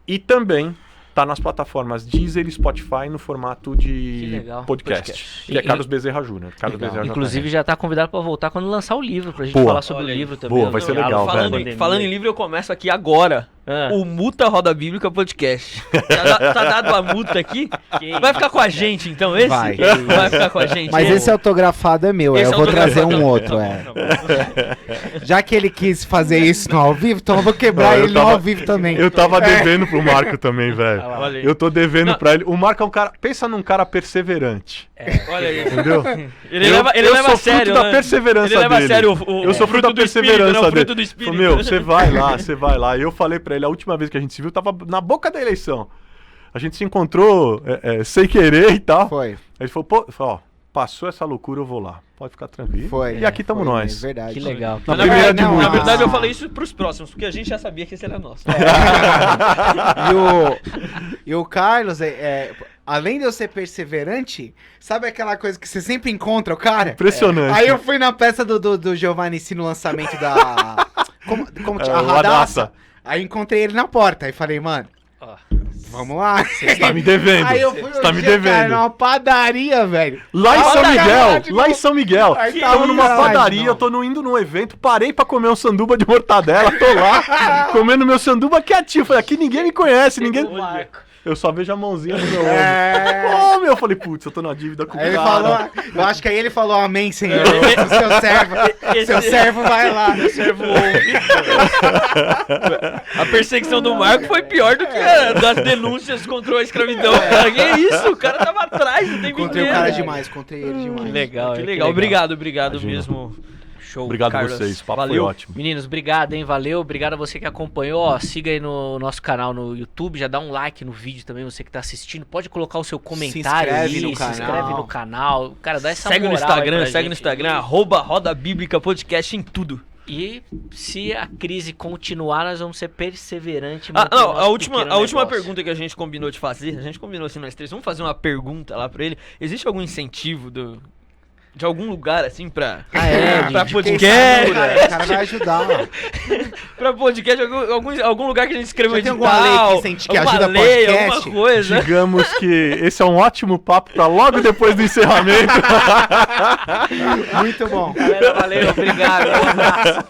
E também tá nas plataformas Deezer e Spotify no formato de podcast. Que é Carlos Bezerra Júnior. Inclusive já tá convidado para voltar quando lançar o livro, pra gente falar sobre o livro também. Boa, vai ser legal, falando em livro, eu começo aqui agora. O Multa Roda Bíblica Podcast. Tá dado a multa aqui? Vai ficar com a gente, então, esse? Vai ficar com a gente. Mas esse autografado é meu, eu vou trazer um outro, Já que ele quis fazer isso no ao vivo, então eu vou quebrar ele no ao vivo também. Eu tava devendo pro Marco também, velho. Eu tô devendo pra ele. O Marco é um cara... Pensa num cara perseverante. Olha aí. Entendeu? Ele leva a sério, da perseverança dele. Ele leva a sério eu sou fruto da perseverança dele. Fruto do espírito. Meu, você vai lá. E eu falei pra ele, a última vez que a gente se viu, tava na boca da eleição. A gente se encontrou sem querer e tal. Foi. Aí ele falou, passou essa loucura, eu vou lá. Pode ficar tranquilo. Foi. E aqui estamos nós. É verdade. Que legal. Na verdade, eu falei isso pros próximos, porque a gente já sabia que esse era nosso. E o Carlos, além de eu ser perseverante, sabe aquela coisa que você sempre encontra o cara? Impressionante. Aí eu fui na peça do Giovanni C no lançamento da... Como a Radassa. Aí encontrei ele na porta. Aí falei, mano, vamos lá. Você tá me devendo. Aí eu fui tá me devendo. Cara, numa padaria, velho. Lá em São Miguel. Aí Tava numa padaria, eu tô indo num evento, parei pra comer um sanduba de mortadela, tô lá, comendo meu sanduba quietinho. Falei, aqui ninguém me conhece, ninguém... Eu só vejo a mãozinha no meu ombro. Eu falei, putz, eu tô na dívida com o cara. Ele falou, eu acho que aí ele falou, amém, Senhor. Seu servo vai lá. Seu servo ouve. A perseguição do Marco foi pior do que a das denúncias contra a escravidão. Cara, que isso? O cara tava atrás o tempo inteiro. Encontrei o cara demais, encontrei ele demais. Que legal. Que legal. Obrigado mesmo. Show, obrigado Carlos. a vocês, o papo Valeu. foi ótimo. Meninos, obrigado, hein, valeu. Obrigado a você que acompanhou. Siga aí no nosso canal no YouTube, já dá um like no vídeo também, você que tá assistindo. Pode colocar o seu comentário aí, se inscreve no canal. Cara, dá essa segue moral segue no Instagram, @Roda Bíblica Podcast em tudo. E se a crise continuar, nós vamos ser perseverantes. A última pergunta que a gente combinou de fazer, a gente combinou assim nós três, vamos fazer uma pergunta lá pra ele. Existe algum incentivo de algum lugar, assim, pra podcast? O cara vai ajudar. Pra podcast, algum lugar que a gente escreveu de alguma lei que ajuda podcast? Alguma coisa. Digamos que esse é um ótimo papo pra logo depois do encerramento. Muito bom. Galera, valeu, obrigado. Um abraço.